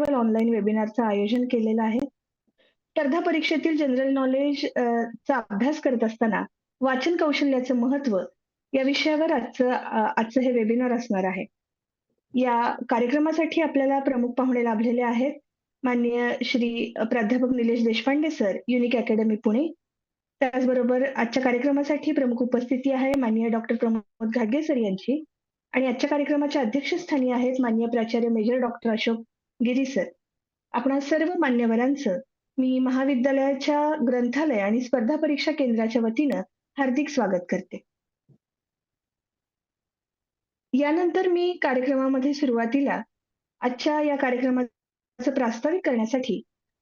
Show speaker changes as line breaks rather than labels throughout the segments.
Online वेबिनारचं आयोजन केलेलं आहे. स्पर्धा परीक्षेतील जनरल नॉलेज चा अभ्यास करत असताना वाचन कौशल्याचं महत्त्व या विषयावर आजचं हे वेबिनार असणार आहे. या कार्यक्रमासाठी आपल्याला प्रमुख पाहुणे लाभलेले आहेत. माननीय श्री प्राध्यापक Nilesh Deshpande sir, unique academy Pune. त्याचबरोबर आजच्या कार्यक्रमासाठी प्रमुख उपस्थिती आहे माननीय डॉक्टर प्रमोद घाटगे सर यांची आणि आजच्या कार्यक्रमाच्या अध्यक्षस्थानी आहेत माननीय प्राचार्य मेजर डॉक्टर अशोक गिरी सर. आपणा सर्व मान्यवरांचं मी महाविद्यालयाच्या ग्रंथालय आणि स्पर्धा परीक्षा केंद्राच्या वतीनं हार्दिक स्वागत करते. यानंतर मी कार्यक्रमामध्ये सुरुवातीला आजच्या या कार्यक्रमाचं प्रास्ताविक करण्यासाठी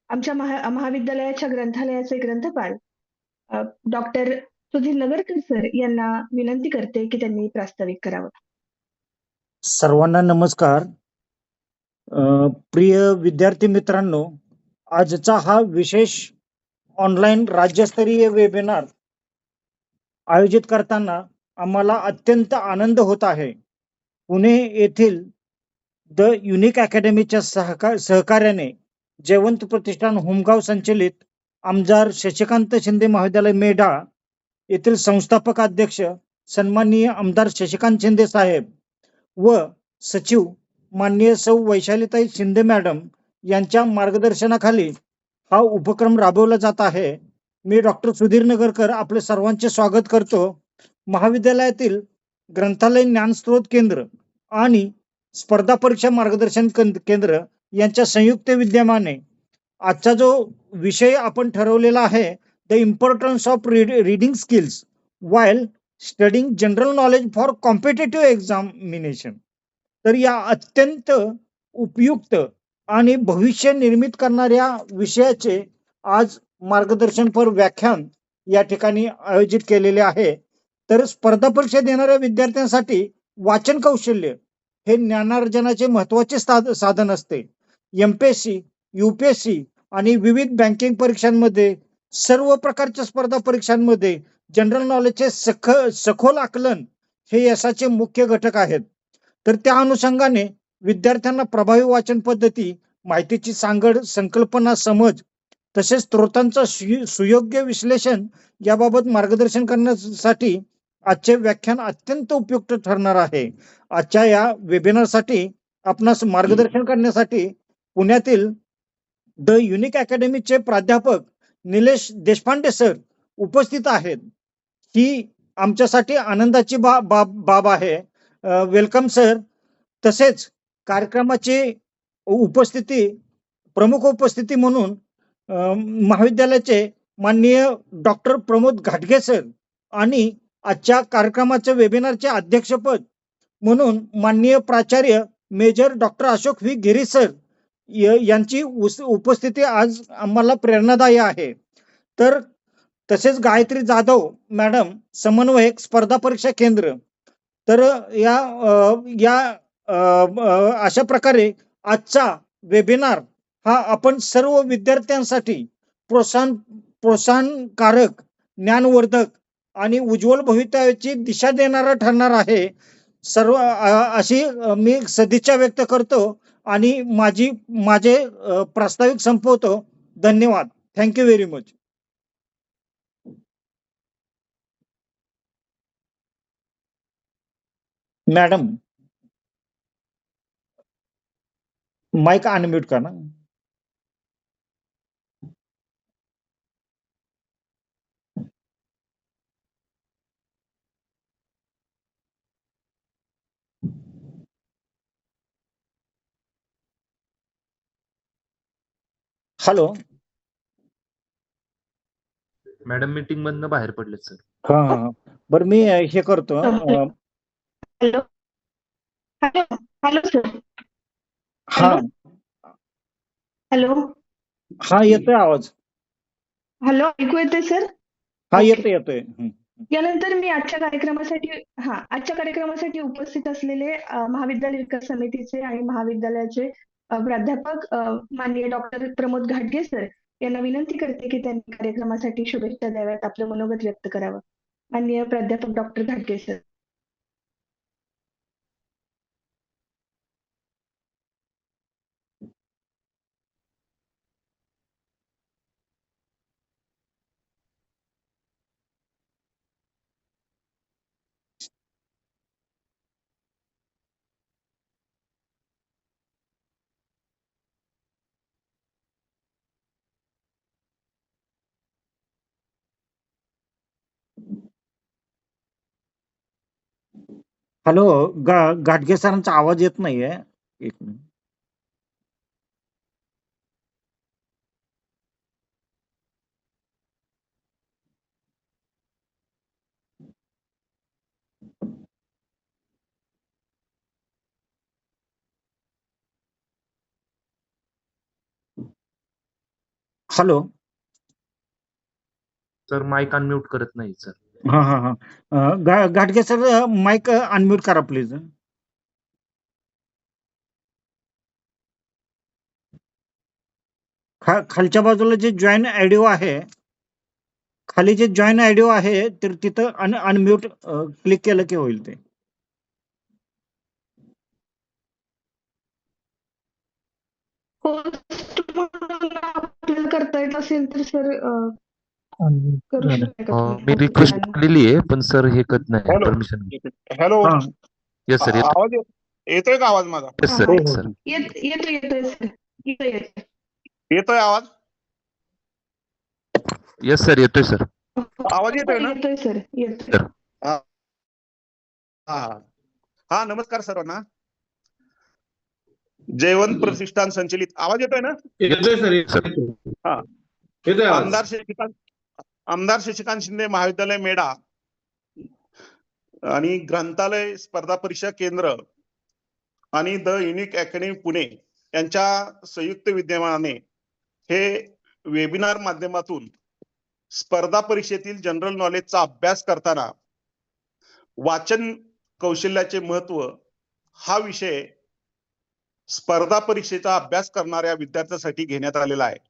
आमच्या महाविद्यालयाच्या ग्रंथालयाचे ग्रंथपाल डॉक्टर सुधीर नगरकर सर यांना विनंती करते की त्यांनी प्रास्ताविक करावं.
सर्वांना नमस्कार. प्रिय विद्यार्थी मित्रांनो, आजचा हा विशेष ऑनलाईन राज्यस्तरीय वेबिनार आयोजित करताना आम्हाला अत्यंत आनंद होत आहे. पुणे येथील द युनिक अकॅडमीच्या सहकार्याने जयवंत प्रतिष्ठान होमगाव संचलित आमदार शशिकांत शिंदे महाविद्यालय मेढा येथील संस्थापक अध्यक्ष सन्माननीय आमदार शशिकांत शिंदे साहेब व सचिव माननीय सौ वैशालीताई शिंदे मॅडम यांच्या मार्गदर्शनाखाली हा उपक्रम राबवला जात आहे. मी डॉक्टर सुधीर नगरकर आपले सर्वांचे स्वागत करतो. महाविद्यालयातील ग्रंथालय ज्ञानस्रोत केंद्र आणि स्पर्धा परीक्षा मार्गदर्शन केंद्र यांच्या संयुक्त विद्यमाने आजचा जो विषय आपण ठरवलेला आहे, the importance of reading skills while studying general knowledge for competitive examination. तर या अत्यंत उपयुक्त आणि भविष्य निर्मित करणाऱ्या विषयाचे आज मार्गदर्शनपर व्याख्यान या ठिकाणी आयोजित केलेले आहे. तर स्पर्धा परीक्षा देणाऱ्या विद्यार्थ्यांसाठी वाचन कौशल्य हे ज्ञानार्जनाचे महत्वाचे साधन असते. एमपीएससी, यूपीएससी आणि विविध बँकिंग परीक्षांमध्ये, सर्व प्रकारच्या स्पर्धा परीक्षांमध्ये जनरल नॉलेजचे सखोल आकलन हे यशाचे मुख्य घटक आहेत. तर त्या अनुषंगाने विद्यार्थ्यांना प्रभावी वाचन पद्धती, माहितीची सांगड, संकल्पना समज तसेच स्त्रोतांचं सुयोग्य विश्लेषण याबाबत मार्गदर्शन करण्यासाठी आजचे व्याख्यान अत्यंत उपयुक्त ठरणार आहे. आजच्या या वेबिनारसाठी आपणास मार्गदर्शन करण्यासाठी पुण्यातील द युनिक अकॅडमीचे प्राध्यापक निलेश देशपांडे सर उपस्थित आहेत. ही आमच्यासाठी आनंदाची बाब आहे. Welcome sir. तसेच कार्यक्रमाची प्रमुख उपस्थिती म्हणून महाविद्यालयाचे माननीय डॉक्टर प्रमोद घाटगे सर आणि आजच्या कार्यक्रमाचे वेबिनारचे अध्यक्षपद म्हणून माननीय प्राचार्य मेजर डॉक्टर अशोक व्ही गिरी सर यांची उपस्थिती आज आम्हाला प्रेरणादायी आहे. तर तसेच गायत्री जाधव मॅडम, समन्वयक स्पर्धा परीक्षा केंद्र. तर या अशा प्रकारे आजचा वेबिनार हा आपण सर्व विद्यार्थ्यांसाठी प्रोत्साहनकारक, ज्ञानवर्धक आणि उज्ज्वल भवितव्याची दिशा देणारा ठरणार आहे. सर्व अशी मी सदिच्छा व्यक्त करतो आणि माझे प्रास्ताविक संपवतो. धन्यवाद. Thank you very much. Madam, mike unmute करा. हॅलो
मॅडम, मीटिंग मधनं बाहेर पडले सर.
हा बरं, मी हे करतो.
Hello hello hello sir.
हा
हॅलो.
हा येतोय आवाज.
हॅलो, ऐकू येते सर?
हा येतोय.
यानंतर मी आजच्या कार्यक्रमासाठी उपस्थित असलेले महाविद्यालय विकास समितीचे आणि महाविद्यालयाचे प्राध्यापक माननीय डॉक्टर प्रमोद घाटगे सर यांना विनंती करते की त्यांनी कार्यक्रमासाठी शुभेच्छा द्याव्यात, आपलं मनोगत व्यक्त करावं. माननीय प्राध्यापक डॉक्टर घाटगे सर.
हॅलो, घाटगे सरांचा आवाज येत नाहीये. एक minute. Hello.
Sir mike unmute करत नाही सर.
हा हा हा घाटगे सर, माईक अनम्यूट करा प्लीज. खालच्या बाजूला जे जॉईन ऑडिओ आहे, खाली जे जॉईन ऑडिओ आहे तर तिथं अनम्यूट क्लिक केलं की होईल ते.
होस्ट म्हणून आपल्याला करता येत असेल तर सर करू शकता का तुम्ही?
मी रिक्वेस्ट केलेली आहे पण सर हे करत नाही
हॅलो.
परमिशन.
हॅलो,
हा.
Yes sir.
आवाज येतोय का? आवाज माझा
येस सर.
हा,
येस सर.
येतोय सर. येतोय.
येतोय? आवाज
येस सर. येतोय सर.
आवाज येतोय ना?
येतोय सर. येतोय.
सर.
हा हा हा, नमस्कार सर्वांना. जयवंत प्रतिष्ठान संचलित आवाज येतोय ना?
येतोय सर.
हा.
येतोय आवाज.
आमदार शशिकांत शिंदे महाविद्यालय मेढा आणि ग्रंथालय स्पर्धा परीक्षा केंद्र आणि द युनिक अकॅडमी पुणे यांच्या संयुक्त विद्यमाने हे वेबिनार माध्यमातून स्पर्धा परीक्षेतील जनरल नॉलेजचा अभ्यास करताना वाचन कौशल्याचे महत्व हा विषय स्पर्धा परीक्षेचा अभ्यास करणाऱ्या विद्यार्थ्यांसाठी घेण्यात आलेला आहे.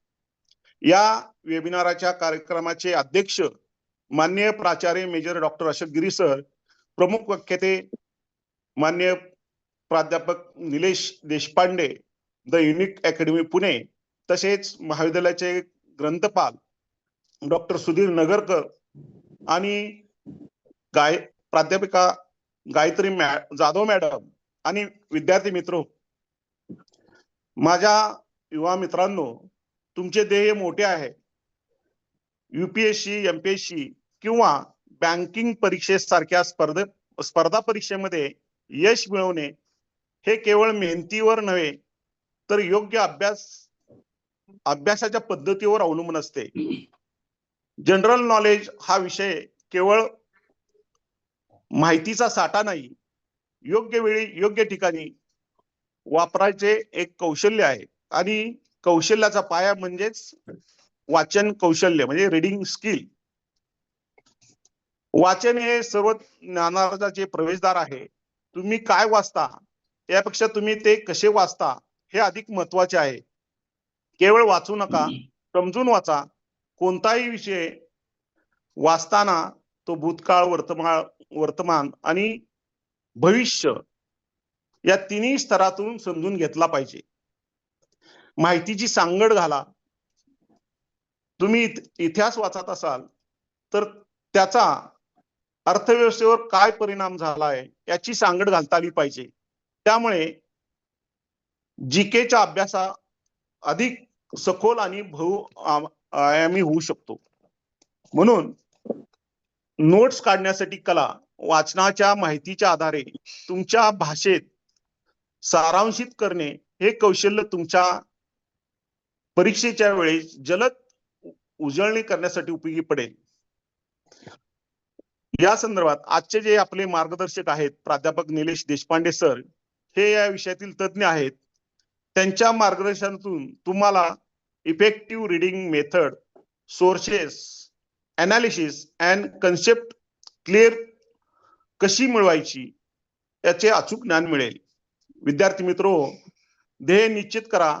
या वेबिनाराच्या कार्यक्रमाचे अध्यक्ष माननीय प्राचार्य मेजर डॉक्टर अशोक गिरी सर, प्रमुख वक्ते माननीय प्राध्यापक Nilesh Deshpande, the unique academy Pune, तसेच महाविद्यालयाचे ग्रंथपाल डॉक्टर सुधीर नगरकर आणि प्राध्यापिका गायत्री जाधव मॅडम आणि विद्यार्थी मित्र, माझ्या युवा मित्रांनो, तुमचे ध्येय मोठे आहे. युपीएससी, एमपीएससी किंवा बँकिंग परीक्षेसारख्या स्पर्धा परीक्षेमध्ये यश मिळवणे हे केवळ मेहनतीवर नव्हे तर योग्य अभ्यासाच्या पद्धतीवर अवलंबून असते. जनरल नॉलेज हा विषय केवळ माहितीचा साठा नाही, योग्य वेळी योग्य ठिकाणी वापरायचे एक कौशल्य आहे आणि कौशल्याचा पाया म्हणजेच वाचन कौशल्य म्हणजे रीडिंग स्किल. वाचन हे सर्व ज्ञानार्जाचे प्रवेशद्वार आहे. तुम्ही काय वाचता यापेक्षा तुम्ही ते कसे वाचता हे अधिक महत्वाचे आहे. केवळ वाचू नका, समजून वाचा. कोणताही विषय वाचताना तो भूतकाळ, वर्तमान आणि भविष्य या तिन्ही स्तरातून समजून घेतला पाहिजे. माहितीची सांगड घाला. तुम्ही इतिहास वाचत असाल तर त्याचा अर्थव्यवस्थेवर काय परिणाम झाला आहे याची सांगड घालता आली पाहिजे. त्यामुळे जीकेचा अभ्यासा अधिक सखोल आणि बहुआयामी होऊ शकतो. म्हणून नोट्स काढण्यासाठी कला, वाचनाच्या माहितीच्या आधारे तुमच्या भाषेत सारांशित करणे हे कौशल्य तुमच्या परीक्षेच्या वेळेस जलद उजळणी करण्यासाठी उपयोगी पडेल. या संदर्भात आजचे जे आपले मार्गदर्शक आहेत प्राध्यापक निलेश देशपांडे सर, हे या विषयातील तज्ज्ञ आहेत. त्यांच्या मार्गदर्शनातून तुम्हाला effective reading method, sources, analysis and concept clear कशी मिळवायची याचे अचूक ज्ञान मिळेल. विद्यार्थी मित्रो, ध्येय निश्चित करा,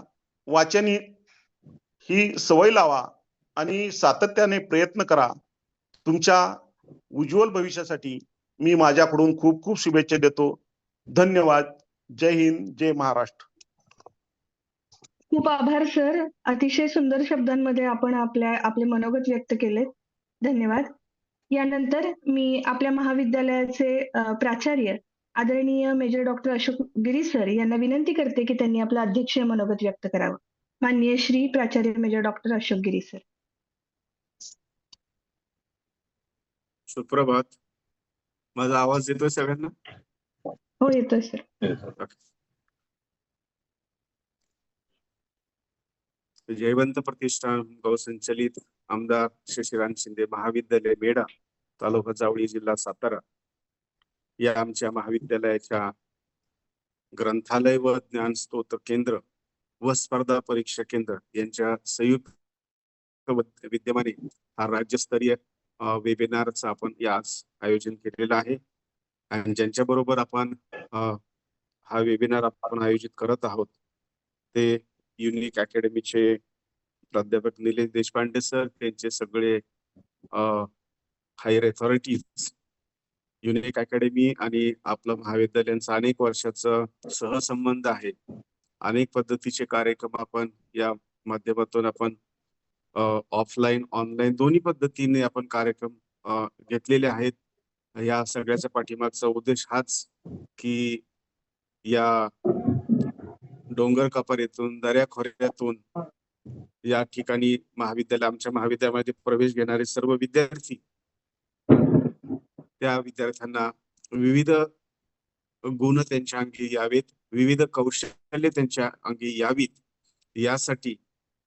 वाचन ही सवय लावा आणि सातत्याने प्रयत्न करा. तुमच्या उज्ज्वल भविष्यासाठी मी माझ्याकडून खूप खूप शुभेच्छा देतो. धन्यवाद. जय हिंद, जय महाराष्ट्र.
खूप आभार सर. अतिशय सुंदर शब्दांमध्ये आपण आपले मनोगत व्यक्त केले. धन्यवाद. यानंतर मी आपल्या महाविद्यालयाचे प्राचार्य आदरणीय मेजर डॉक्टर अशोक गिरी सर यांना विनंती करते की त्यांनी आपलं अध्यक्षीय मनोगत व्यक्त करावं. माननीय श्री प्राचार्य मेजर डॉक्टर अशोक गिरी सर.
सुप्रभात. माझा आवाज येतोय सगळ्यांना?
हो, येतोय सर.
जयवंत प्रतिष्ठान गौसंचलित आमदार शशिकांत शिंदे महाविद्यालय बेडा, तालुका जावळी, जिल्हा सातारा या आमच्या महाविद्यालयाच्या ग्रंथालय व ज्ञान स्तोत्र केंद्र व स्पर्धा परीक्षा केंद्र यांच्या संयुक्त विद्यमाने हा राज्यस्तरीय वेबिनारचं आपण आज आयोजन केलेलं आहे. आणि ज्यांच्या बरोबर आपण हा वेबिनार आपण आयोजित करत आहोत ते युनिक अकॅडमीचे प्राध्यापक निलेश देशपांडे सर, त्यांचे सगळे हायर अथॉरिटीज. युनिक अकॅडमी आणि आपलं महाविद्यालयांचा अनेक वर्षाचा सहसंबंध आहे. अनेक पद्धतीचे कार्यक्रम आपण या माध्यमातून आपण ऑफलाईन ऑनलाईन दोन्ही पद्धतीने आपण कार्यक्रम घेतलेले आहेत. या सगळ्याच्या पाठीमागचा उद्देश हाच की या डोंगर कपारीतून दऱ्याखोऱ्यातून या ठिकाणी आमच्या महाविद्यालयामध्ये प्रवेश घेणारे सर्व विद्यार्थी, त्या विद्यार्थ्यांना विविध गुण त्यांच्या अंगी यावेत, विविध कौशल्य त्यांच्या अंगी यावीत, यासाठी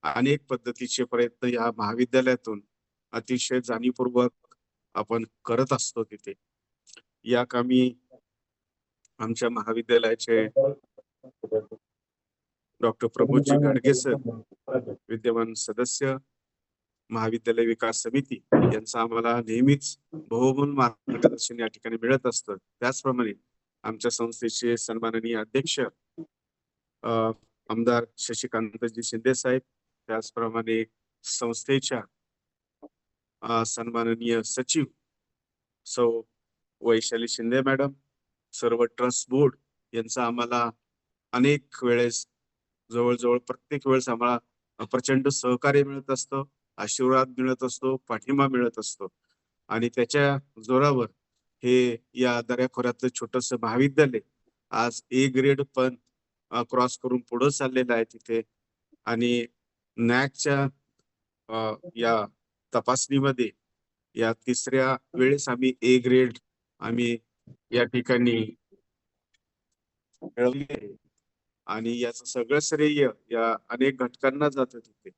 अनेक पद्धतीचे प्रयत्न या महाविद्यालयातून अतिशय जाणीवपूर्वक आपण करत असतो. तिथे या कामी आमच्या महाविद्यालयाचे डॉक्टर प्रमोदजी घाडगे सर, विद्यमान सदस्य महाविद्यालय विकास समिती, यांचं आम्हाला नेहमीच बहुमूल्य मार्गदर्शन या ठिकाणी मिळत असतं. त्याचप्रमाणे आमच्या संस्थेचे सन्माननीय अध्यक्ष आमदार शशिकांतजी शिंदे साहेब, त्याचप्रमाणे संस्थेच्या सन्माननीय सचिव सौ वैशाली शिंदे मॅडम, सर्व ट्रस्ट बोर्ड यांचा आम्हाला अनेक वेळेस, जवळजवळ प्रत्येक वेळेस आम्हाला प्रचंड सहकार्य मिळत असतं, आशीर्वाद मिळत असतो, पाठिंबा मिळत असतो. आणि त्याच्या जोरावर हे या दऱ्याखोऱ्यातलं छोटस महाविद्यालय आज ए ग्रेड पण क्रॉस करून पुढे चाललेलं आहे तिथे. आणि नॅकच्या या तपासणीमध्ये या तिसऱ्या वेळेस आम्ही ए ग्रेड आम्ही या ठिकाणी मिळवली आहे. आणि याचं सगळं श्रेय या अनेक घटकांना जातं तिथे.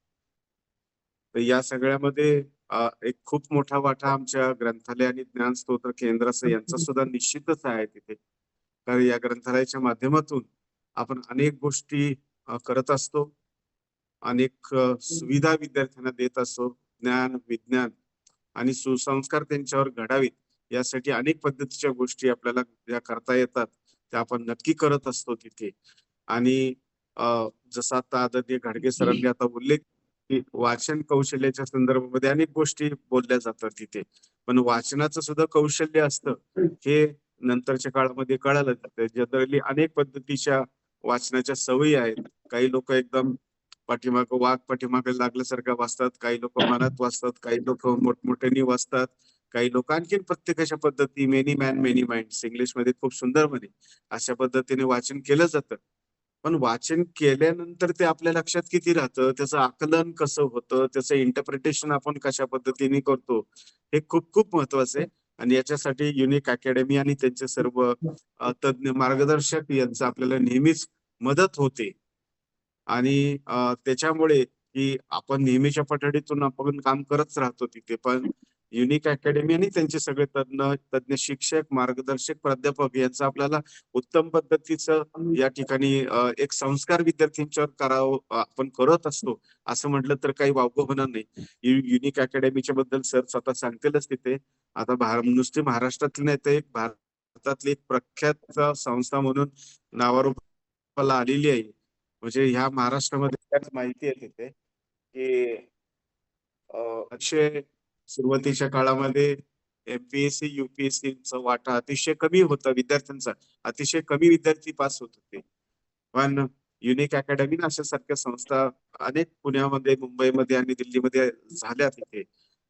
तर या सगळ्यामध्ये एक खूप मोठा वाटा आमच्या ग्रंथालय आणि ज्ञान स्तोत्र केंद्राचा यांचा सुद्धा निश्चितच आहे तिथे. कारण या ग्रंथालयाच्या माध्यमातून आपण अनेक गोष्टी करत असतो, अनेक सुविधा विद्यार्थ्यांना देत असतो. ज्ञान, विज्ञान आणि सुसंस्कार त्यांच्यावर घडावेत यासाठी अनेक पद्धतीच्या गोष्टी आपल्याला ज्या करता येतात त्या आपण नक्की करत असतो तिथे. आणि जसं आता आदरणीय घाडगे सरांनी आता उल्लेख की वाचन कौशल्याच्या संदर्भामध्ये अनेक गोष्टी बोलल्या जातात तिथे, पण वाचनाचं सुद्धा कौशल्य असतं हे नंतरच्या काळामध्ये कळालं जातं. जनरली अनेक पद्धतीच्या वाचनाच्या सवयी आहेत. काही लोक एकदम पाठीमागे लागल्यासारखं वाचतात, काही लोक मनात वाचतात, काही लोक मोठमोठ्याने वाचतात, काही लोक आणखी प्रत्येकाच्या पद्धती, many man many minds English मध्ये खूप सुंदर म्हणे, अशा पद्धतीने वाचन केलं जातं. पण वाचन केल्यानंतर ते आपल्या लक्षात किती राहतं, त्याचं आकलन कसं होतं, त्याचं इंटरप्रिटेशन आपण कशा पद्धतीने करतो, हे खूप खूप महत्वाचं आहे. आणि याच्यासाठी युनिक अकॅडमी आणि त्यांचे सर्व तज्ञ मार्गदर्शक यांचं आपल्याला नेहमीच मदत होते. आणि त्याच्यामुळे की आपण नेहमीच्या पठडीतून आपण काम करत राहतो तिथे, पण युनिक अकॅडमी आणि त्यांचे सगळे तज्ञ शिक्षक, मार्गदर्शक, प्राध्यापक यांचं आपल्याला उत्तम पद्धतीचं या ठिकाणी एक संस्कार विद्यार्थ्यांच्यावर करावं आपण करत असतो असं म्हटलं तर काही वावगं होणार नाही. युनिक अकॅडमीच्या बद्दल सर स्वतः सांगतीलच तिथे. आता नुसती महाराष्ट्रातली नाही तर एक भारतातली एक प्रख्यात संस्था म्हणून नावारूपाला आलेली आहे. म्हणजे ह्या महाराष्ट्रामध्ये त्याच माहिती आहे तिथे की अतिशय सुरुवातीच्या काळामध्ये एमपीएससी युपीएससीचा वाटा अतिशय कमी होता विद्यार्थ्यांचा, अतिशय कमी विद्यार्थी पास होत होते. पण युनिक अकॅडमी अशा सारख्या संस्था अनेक पुण्यामध्ये, मुंबईमध्ये आणि दिल्लीमध्ये झाल्या तिथे.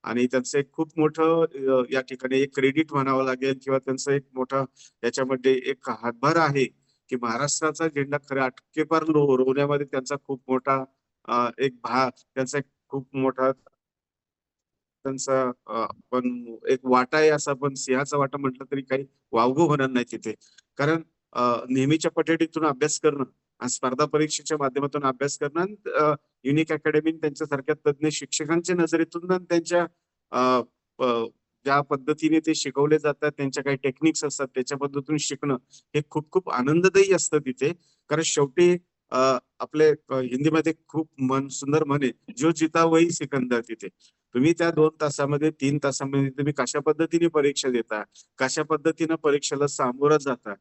आणि त्यांचं एक खूप मोठं या ठिकाणी एक क्रेडिट म्हणावं लागेल किंवा त्यांचं एक मोठा याच्यामध्ये एक हातभार आहे की महाराष्ट्राचा झेंडा खऱ्या अटकेपार रोवण्यामध्ये त्यांचा खूप मोठा एक भाग, त्यांचा एक खूप मोठा त्यांचा पण एक वाटा आहे. असं आपण सिंहाचा वाटा म्हटलं तरी काही वावगं होणार नाही तिथे. कारण नेहमीच्या पद्धतीतून अभ्यास करणं आणि स्पर्धा परीक्षेच्या माध्यमातून अभ्यास करणं आणि युनिक अकॅडमी त्यांच्यासारख्या तज्ञ शिक्षकांच्या नजरेतून आणि त्यांच्या ज्या पद्धतीने ते शिकवले जातात, त्यांच्या काही टेक्निक्स असतात, त्याच्या पद्धतीतून शिकणं हे खूप खूप आनंददायी असतं तिथे. कारण शेवटी आपले हिंदीमध्ये खूप सुंदर म्हणे, जो जिता वही सिकंदर. तिथे तुम्ही त्या 2 तासामध्ये 3 तासामध्ये तुम्ही कशा पद्धतीने परीक्षा देता, कशा पद्धतीने परीक्षेला सामोरं जाता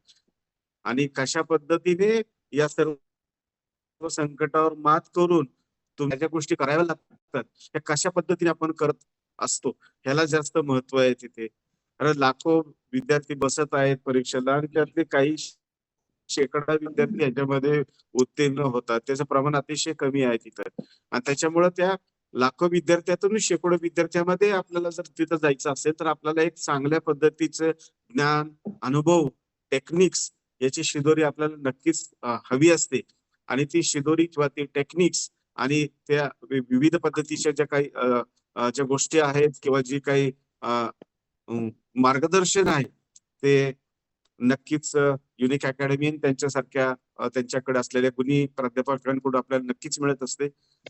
आणि कशा पद्धतीने या सर्व संकटावर मात करून तुम्ही ज्या गोष्टी कराव्या लागतात त्या कशा पद्धतीने आपण करत असतो ह्याला जास्त महत्व आहे तिथे. कारण लाखो विद्यार्थी बसत आहेत परीक्षेला आणि त्यातले काही शेकडा विद्यार्थी ह्याच्यामध्ये उत्तीर्ण होतात. त्याचं प्रमाण अतिशय कमी आहे तिथं आणि त्याच्यामुळे त्या लाखो विद्यार्थ्यातून शेकडो विद्यार्थ्यामध्ये आपल्याला जर तिथं जायचं असेल तर आपल्याला एक चांगल्या पद्धतीचं ज्ञान, अनुभव, टेक्निक्स याची शिदोरी आपल्याला नक्कीच हवी असते आणि ती शिदोरी किंवा ती टेक्निक्स आणि त्या विविध पद्धतीच्या ज्या काही ज्या गोष्टी आहेत किंवा जी काही मार्गदर्शन आहे ते नक्कीच युनिक अकॅडमी त्यांच्यासारख्या त्यांच्याकडे असलेल्या गुणी प्राध्यापकांकडून आपल्याला नक्कीच मिळत असते.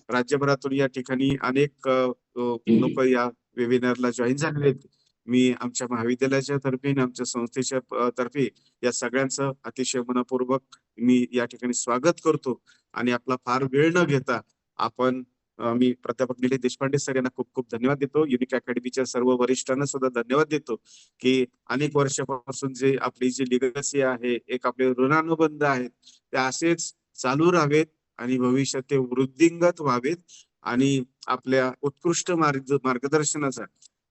राज्यभरातून या ठिकाणी अनेक लोक या वेबिनारला जॉईन झालेले आहेत. मी आमच्या महाविद्यालयाच्या तर्फे आणि आमच्या संस्थेच्या तर्फे या सगळ्यांचं अतिशय मनपूर्वक मी या ठिकाणी स्वागत करतो आणि आपला फार वेळ न घेता आपण मी प्राध्यापक निलेश देशपांडे सर यांना खूप खूप धन्यवाद देतो. युनिक अकॅडमीच्या सर्व वरिष्ठांना सुद्धा धन्यवाद देतो की अनेक वर्षापासून जे आपली जी लिगसी आहे, एक आपले ऋणानुबंध आहेत ते असेच चालू राहावेत आणि भविष्यात ते वृद्धिंगत व्हावेत आणि आपल्या उत्कृष्ट मार्गदर्शनाचा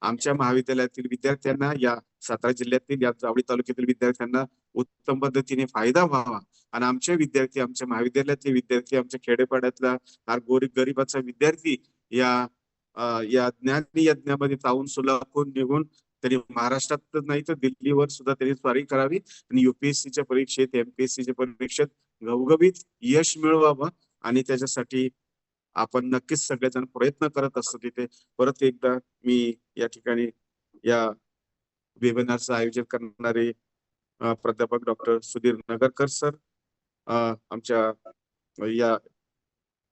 आमच्या महाविद्यालयातील विद्यार्थ्यांना, या सातारा जिल्ह्यातील, या जावळी तालुक्यातील विद्यार्थ्यांना उत्तम पद्धतीने फायदा व्हावा आणि आमचे विद्यार्थी, आमच्या महाविद्यालयातले विद्यार्थी, आमच्या खेडेपाड्यातला फार गरिबाचा विद्यार्थी या ज्ञान यज्ञामध्ये तावून सुलाखून निघून त्यांनी महाराष्ट्रात नाही तर दिल्लीवर सुद्धा त्यांनी स्वारी करावी आणि युपीएससीच्या परीक्षेत, एमपीएससीच्या परीक्षेत घवघवीत यश मिळवावं आणि त्याच्यासाठी आपण नक्कीच सगळेजण प्रयत्न करत असतो. तिथे परत एकदा मी या ठिकाणी या वेबिनारचं आयोजन करणारे प्राध्यापक डॉक्टर सुधीर नगरकर सर, आमच्या या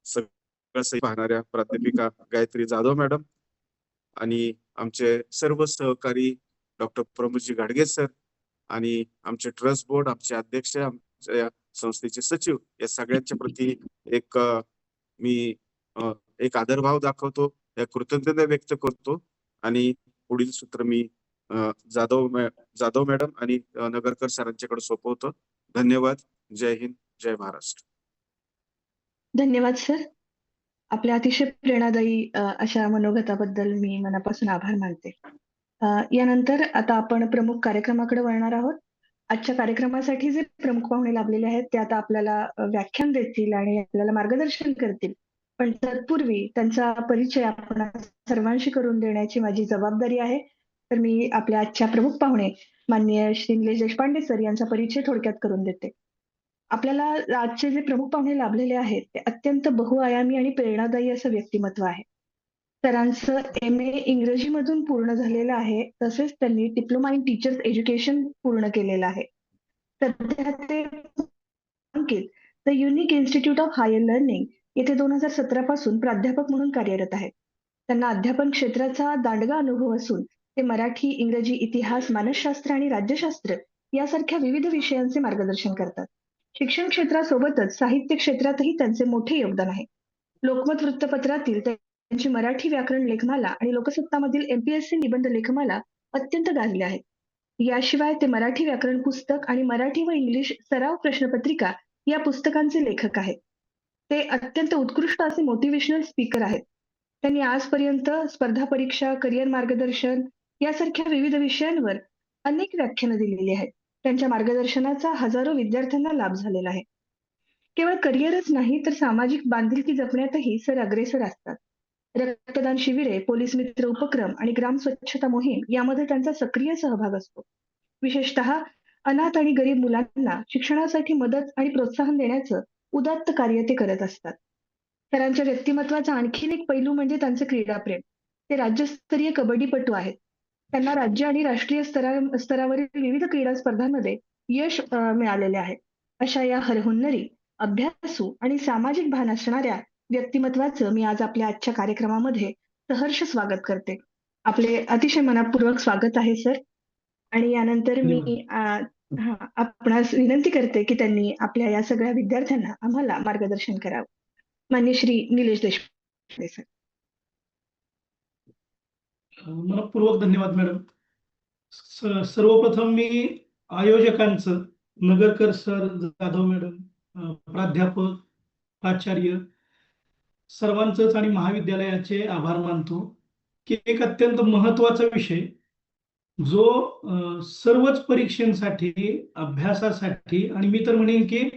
सगळं पाहणाऱ्या प्राध्यापिका गायत्री जाधव मॅडम आणि आमचे सर्व सहकारी डॉक्टर प्रमोदजी घाडगे सर आणि आमचे ट्रस्ट बोर्ड, आमचे अध्यक्ष, आमच्या संस्थेचे सचिव, या सगळ्यांच्या प्रती मी एक आदरभाव दाखवतो, कृतज्ञता व्यक्त करतो आणि पुढील सूत्र मी जाधव मॅडम आणि नगरकर सरांच्याकडे सोपवतो. धन्यवाद. जय हिंद, जय महाराष्ट्र.
धन्यवाद सर. आपल्या अतिशय प्रेरणादायी अशा मनोगताबद्दल मी मनापासून आभार मानते. यानंतर आता आपण प्रमुख कार्यक्रमाकडे वळणार आहोत. आजच्या कार्यक्रमासाठी जे प्रमुख पाहुणे लाभलेले आहेत ते आता आपल्याला व्याख्यान देतील आणि आपल्याला मार्गदर्शन करतील. पण तत्पूर्वी त्यांचा परिचय आपण सर्वांशी करून देण्याची माझी जबाबदारी आहे. तर मी आपल्या आजच्या प्रमुख पाहुणे माननीय श्री निलेश देशपांडे सर यांचा परिचय थोडक्यात करून देते. आपल्याला आजचे जे प्रमुख पाहुणे लाभलेले आहेत ते अत्यंत बहुआयामी आणि प्रेरणादायी असं व्यक्तिमत्व आहे. सरांचं MA इंग्रजीमधून पूर्ण झालेलं आहे, तसेच त्यांनी डिप्लोमा इन टीचर्स एज्युकेशन पूर्ण केलेलं आहे. सध्या ते the unique institute of higher learning येथे 2017 पासून प्राध्यापक म्हणून कार्यरत आहेत. त्यांना अध्यापन क्षेत्राचा दांडगा अनुभव असून ते मराठी, इंग्रजी, इतिहास, मानसशास्त्र आणि राज्यशास्त्र यासारख्या विविध विषयांचे मार्गदर्शन करतात. शिक्षण क्षेत्रासोबतच साहित्य क्षेत्रातही त्यांचे मोठे योगदान आहे. लोकमत वृत्तपत्रातील त्यांची मराठी व्याकरण लेखमाला आणि लोकसत्तामधील MPSC निबंध लेखमाला अत्यंत गाजल्या आहेत. याशिवाय ते मराठी व्याकरण पुस्तक आणि मराठी व इंग्लिश सराव प्रश्नपत्रिका या पुस्तकांचे लेखक आहेत. ते अत्यंत उत्कृष्ट असे मोटिवेशनल स्पीकर आहेत. त्यांनी आजपर्यंत स्पर्धा परीक्षा, करिअर मार्गदर्शन यासारख्या विविध विषयांवर अनेक व्याख्यानं दिलेली आहेत. त्यांच्या मार्गदर्शनाचा हजारो विद्यार्थ्यांना लाभ झालेला आहे. केवळ करिअरच नाही तर सामाजिक बांधिलकी जपण्यातही सर अग्रेसर असतात. रक्तदान शिबिरे, पोलीस मित्र उपक्रम आणि ग्राम स्वच्छता मोहीम यामध्ये त्यांचा सक्रिय सहभाग असतो. विशेषतः अनाथ आणि गरीब मुलांना शिक्षणासाठी मदत आणि प्रोत्साहन देण्याचं उदात्त कार्य ते करत असतात. सरांच्या व्यक्तिमत्वाचा आणखीन एक पैलू म्हणजे त्यांचे क्रीडाप्रेम. ते राज्यस्तरीय कबड्डीपटू आहेत. त्यांना राज्य आणि राष्ट्रीय स्तरावरील विविध क्रीडा स्पर्धांमध्ये यश मिळालेले आहे. अशा या हरहुन्नरी, अभ्यासू आणि सामाजिक भान असणाऱ्या व्यक्तिमत्वाचं मी आज आपल्या आजच्या कार्यक्रमामध्ये सहर्ष स्वागत करते. आपले अतिशय मनःपूर्वक स्वागत आहे सर. आणि यानंतर मी आपणास विनंती करते की त्यांनी आपल्या या सगळ्या विद्यार्थ्यांना आम्हाला मार्गदर्शन करावं. मान्य श्री निलेश देशपांडे सर.
मनपूर्वक धन्यवाद मॅडम. सर्वप्रथम मी आयोजकांचं, नगरकर सर, जाधव मॅडम, प्राध्यापक, प्राचार्य सर्वांचंच आणि महाविद्यालयाचे आभार मानतो की एक अत्यंत महत्वाचा विषय जो सर्वच परीक्षांसाठी, अभ्यासासाठी आणि मी तर म्हणेन की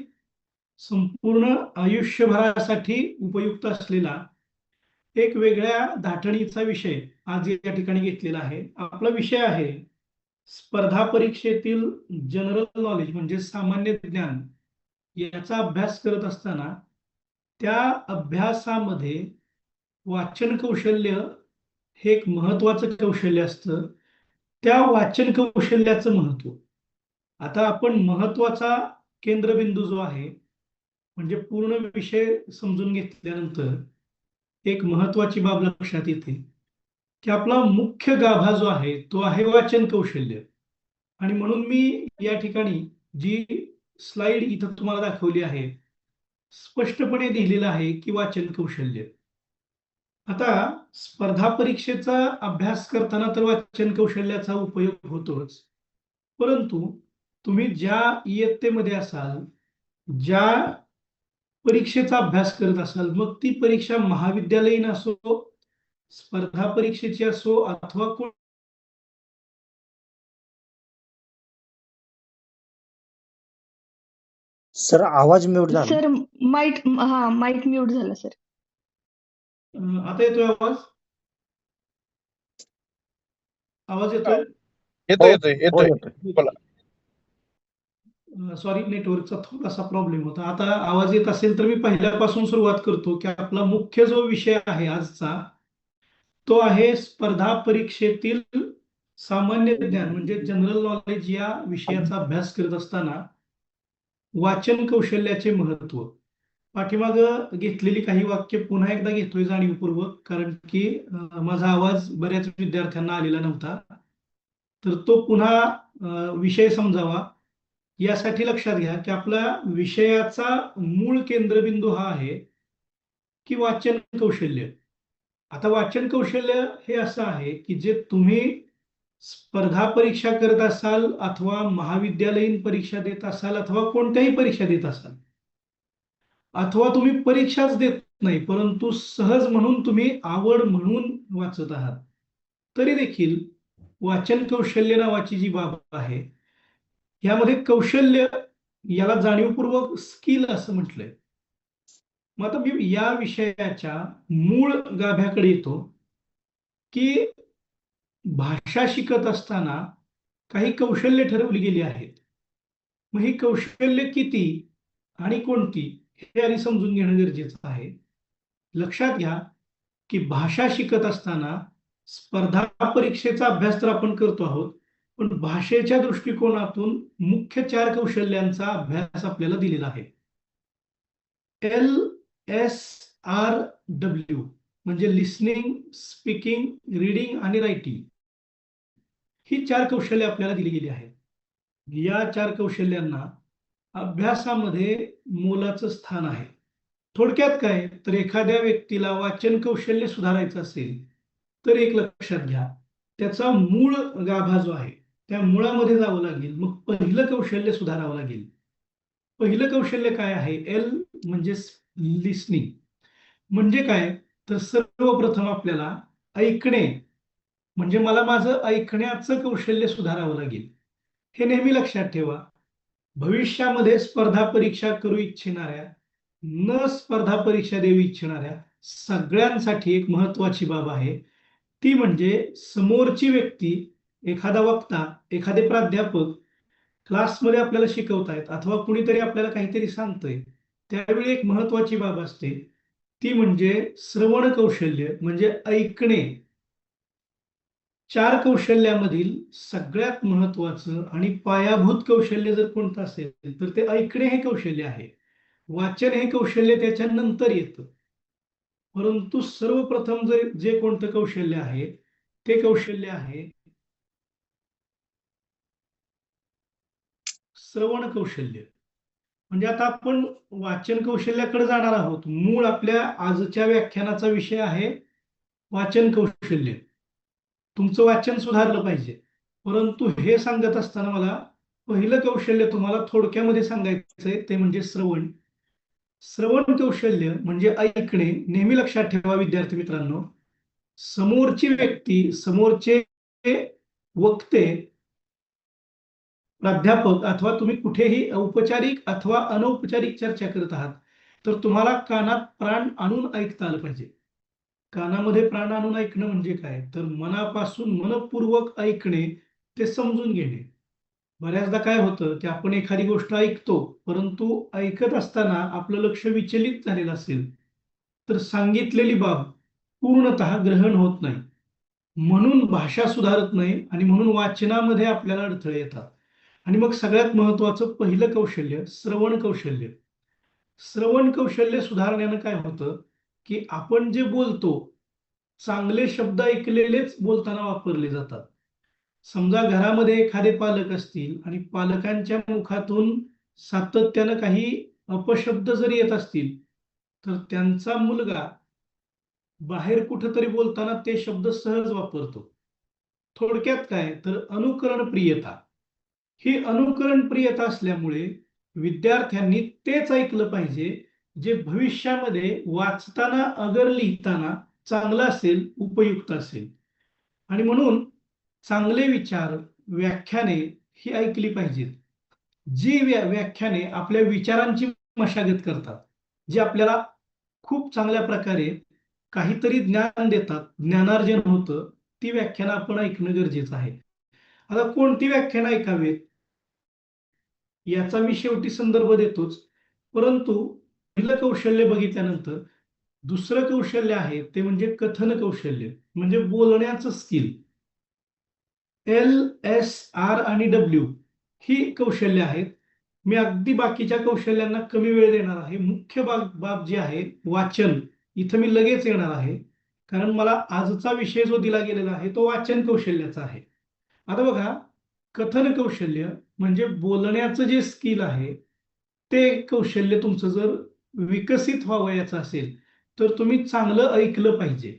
संपूर्ण आयुष्यभरासाठी उपयुक्त असलेला एक वेगळ्या धाटणीचा विषय आज या ठिकाणी घेतलेला आहे. आपला विषय आहे स्पर्धा परीक्षेतील जनरल नॉलेज म्हणजे सामान्य ज्ञान. याचा अभ्यास करत असताना त्या अभ्यासामध्ये वाचन कौशल्य हे एक महत्वाचं कौशल्य असतं. त्या वाचन कौशल्याचं महत्व, आता आपण महत्वाचा केंद्रबिंदू जो आहे म्हणजे पूर्ण विषय समजून घेतल्यानंतर एक महत्वाची बाब लक्षात येते की आपला मुख्य गाभा जो आहे तो आहे वाचन कौशल्य. आणि म्हणून मी या ठिकाणी जी स्लाइड इथं तुम्हाला दाखवली आहे स्पष्टपणे लिहिलेलं आहे की वाचन कौशल्य. आता स्पर्धा परीक्षेचा अभ्यास करताना तर वाचन कौशल्याचा उपयोग होतोच, परंतु तुम्ही ज्या इयत्तेमध्ये असाल, ज्या परीक्षेचा अभ्यास करत असाल, मग ती परीक्षा महाविद्यालयीन असो, स्पर्धा परीक्षेची असो अथवा
सर आवाज म्यूट झाला.
सर माईक म्यूट झाला सर.
आता येतोय आवाज? आवाज येतोय?
येतोय.
सॉरी, नेटवर्कचा थोडासा प्रॉब्लेम होता. आता आवाज येत असेल तर मी पहिल्यापासून सुरुवात करतो की आपला मुख्य जो विषय आहे आजचा तो आहे स्पर्धा परीक्षेतील सामान्य ज्ञान म्हणजे जनरल नॉलेज या विषयाचा अभ्यास करत असताना वाचन कौशल्याचे महत्व. पाठीमाग घेतलेली काही वाक्य पुन्हा एकदा घेतोय जाणीवपूर्वक, कारण की माझा आवाज बऱ्याच विद्यार्थ्यांना आलेला नव्हता, तर तो पुन्हा विषय समजावा यासाठी लक्षात घ्या की आपला विषयाचा मूळ केंद्रबिंदू हा आहे की वाचन कौशल्य. आता वाचन कौशल्य हे असं आहे की जे तुम्ही स्पर्धा परीक्षा करत असाल अथवा महाविद्यालयीन परीक्षा देत असाल अथवा कोणत्याही परीक्षा देत असाल अथवा तुम्ही परीक्षाच देत नाही परंतु सहज म्हणून तुम्ही आवड म्हणून वाचत आहात, तरी देखील वाचन कौशल्य नावाची जी बाब आहे यामध्ये कौशल्य याला जाणीवपूर्वक स्किल असं म्हटलंय. मग आता मी या विषयाच्या मूळ गाभ्याकडे येतो की भाषा शिकत असताना काही कौशल्य ठरवली गेली आहेत. मग ही कौशल्य किती आणि कोणती हे आधी समजून घेणं गरजेचं आहे. लक्षात घ्या की भाषा शिकत असताना स्पर्धा परीक्षेचा अभ्यास तर आपण करतो आहोत, पण भाषेच्या दृष्टिकोनातून मुख्य 4 कौशल्यांचा अभ्यास आपल्याला दिलेला आहे. LSRW म्हणजे लिसनिंग, स्पीकिंग, रीडिंग आणि रायटिंग ही 4 कौशल्य आपल्याला दिली गेली आहेत. या 4 कौशल्यांना अभ्यासामध्ये मोलाचं स्थान आहे. थोडक्यात काय तर एखाद्या व्यक्तीला वाचन कौशल्य सुधारायचं असेल तर एक लक्षात घ्या त्याचा मूळ गाभा जो आहे त्या मुळामध्ये जावं लागेल. मग पहिलं कौशल्य सुधारावं लागेल. पहिलं कौशल्य काय आहे? L म्हणजे लिसनिंग. म्हणजे काय तर सर्वप्रथम आपल्याला ऐकणे म्हणजे मला माझं ऐकण्याचं कौशल्य सुधारावं लागेल. हे नेहमी लक्षात ठेवा. भविष्यामध्ये स्पर्धा परीक्षा करू इच्छिणाऱ्या, न स्पर्धा परीक्षा देऊ इच्छिणाऱ्या सगळ्यांसाठी एक महत्वाची बाब आहे ती म्हणजे समोरची व्यक्ती, एखादा वक्ता, एखादे प्राध्यापक क्लासमध्ये आपल्याला शिकवतायत अथवा कुणीतरी आपल्याला काहीतरी सांगतंय त्यावेळी एक महत्वाची बाब असते ती म्हणजे श्रवण कौशल्य म्हणजे ऐकणे. 4 कौशल्यामधील सगळ्यात महत्वाचं आणि पायाभूत कौशल्य जर कोणतं असेल तर ते ऐकणे हे कौशल्य आहे. वाचन हे कौशल्य त्याच्यानंतर येतं. परंतु सर्वप्रथम जे कोणतं कौशल्य आहे ते कौशल्य आहे श्रवण कौशल्य. म्हणजे आता आपण वाचन कौशल्याकडे जाणार आहोत. मूळ आपल्या आजच्या व्याख्यानाचा विषय आहे वाचन कौशल्य. तुमचं वाचन सुधारलं पाहिजे. परंतु हे सांगत असताना मला पहिलं कौशल्य तुम्हाला थोडक्यामध्ये सांगायचंय ते म्हणजे श्रवण. श्रवण कौशल्य म्हणजे ऐकणे. नेहमी लक्षात ठेवा विद्यार्थी मित्रांनो, समोरची व्यक्ती, समोरचे वक्ते, प्राध्यापक अथवा तुम्ही कुठेही औपचारिक अथवा अनौपचारिक चर्चा करत आहात तर तुम्हाला कानात प्राण आणून ऐकता आलं पाहिजे. कानामध्ये प्राण आणून ऐकणं म्हणजे काय, तर मनापासून मनपूर्वक ऐकणे, ते समजून घेणे. बऱ्याचदा काय होतं की आपण एखादी गोष्ट ऐकतो परंतु ऐकत असताना आपलं लक्ष विचलित झालेलं असेल तर सांगितलेली बाब पूर्णतः ग्रहण होत नाही. म्हणून भाषा सुधारत नाही आणि म्हणून वाचनामध्ये आपल्याला अडथळे येतात. आणि मग सगळ्यात महत्वाचं पहिलं कौशल्य श्रवण कौशल्य. श्रवण कौशल्य सुधारण्यानं काय होतं की आपण जे बोलतो, चांगले शब्द ऐकलेलेच बोलताना वापरले जातात. समजा घरामध्ये एखादे पालक असतील आणि पालकांच्या मुखातून सातत्यानं काही अपशब्द जरी येत असतील तर त्यांचा मुलगा बाहेर कुठेतरी बोलताना ते शब्द सहज वापरतो. थोडक्यात काय तर अनुकरण प्रियता. ही अनुकरण प्रियता असल्यामुळे विद्यार्थ्यांनी तेच ऐकलं पाहिजे जे भविष्यामध्ये वाचताना अगर लिहिताना चांगलं असेल, उपयुक्त असेल. आणि म्हणून चांगले विचार, व्याख्याने ही ऐकली पाहिजेत. जी व्याख्याने आपल्या विचारांची मशागत करतात, जी आपल्याला खूप चांगल्या प्रकारे काहीतरी ज्ञान देतात, ज्ञानार्जन होतं, ती व्याख्यानं आपण ऐकणं गरजेचं आहे. आता कोणती व्याख्यानं ऐकावीत याचा मी शेवटी संदर्भ देतोच. परंतु पहिलं कौशल्य बघितल्यानंतर दुसरं कौशल्य आहे ते म्हणजे कथन कौशल्य, म्हणजे बोलण्याचं स्किल. LSR आणि W ही कौशल्य आहेत. मी अगदी बाकीच्या कौशल्यांना कमी वेळ देणार आहे. मुख्य बाब जी आहे वाचन, इथं मी लगेच येणार आहे कारण मला आजचा विषय जो दिला गेलेला आहे तो वाचन कौशल्याचा आहे. आता बघा, कथन कौशल्य म्हणजे बोलण्याचं जे स्किल आहे ते कौशल्य तुमचं जर विकसित व्हावयाचं असेल तर तुम्ही चांगलं ऐकलं पाहिजे.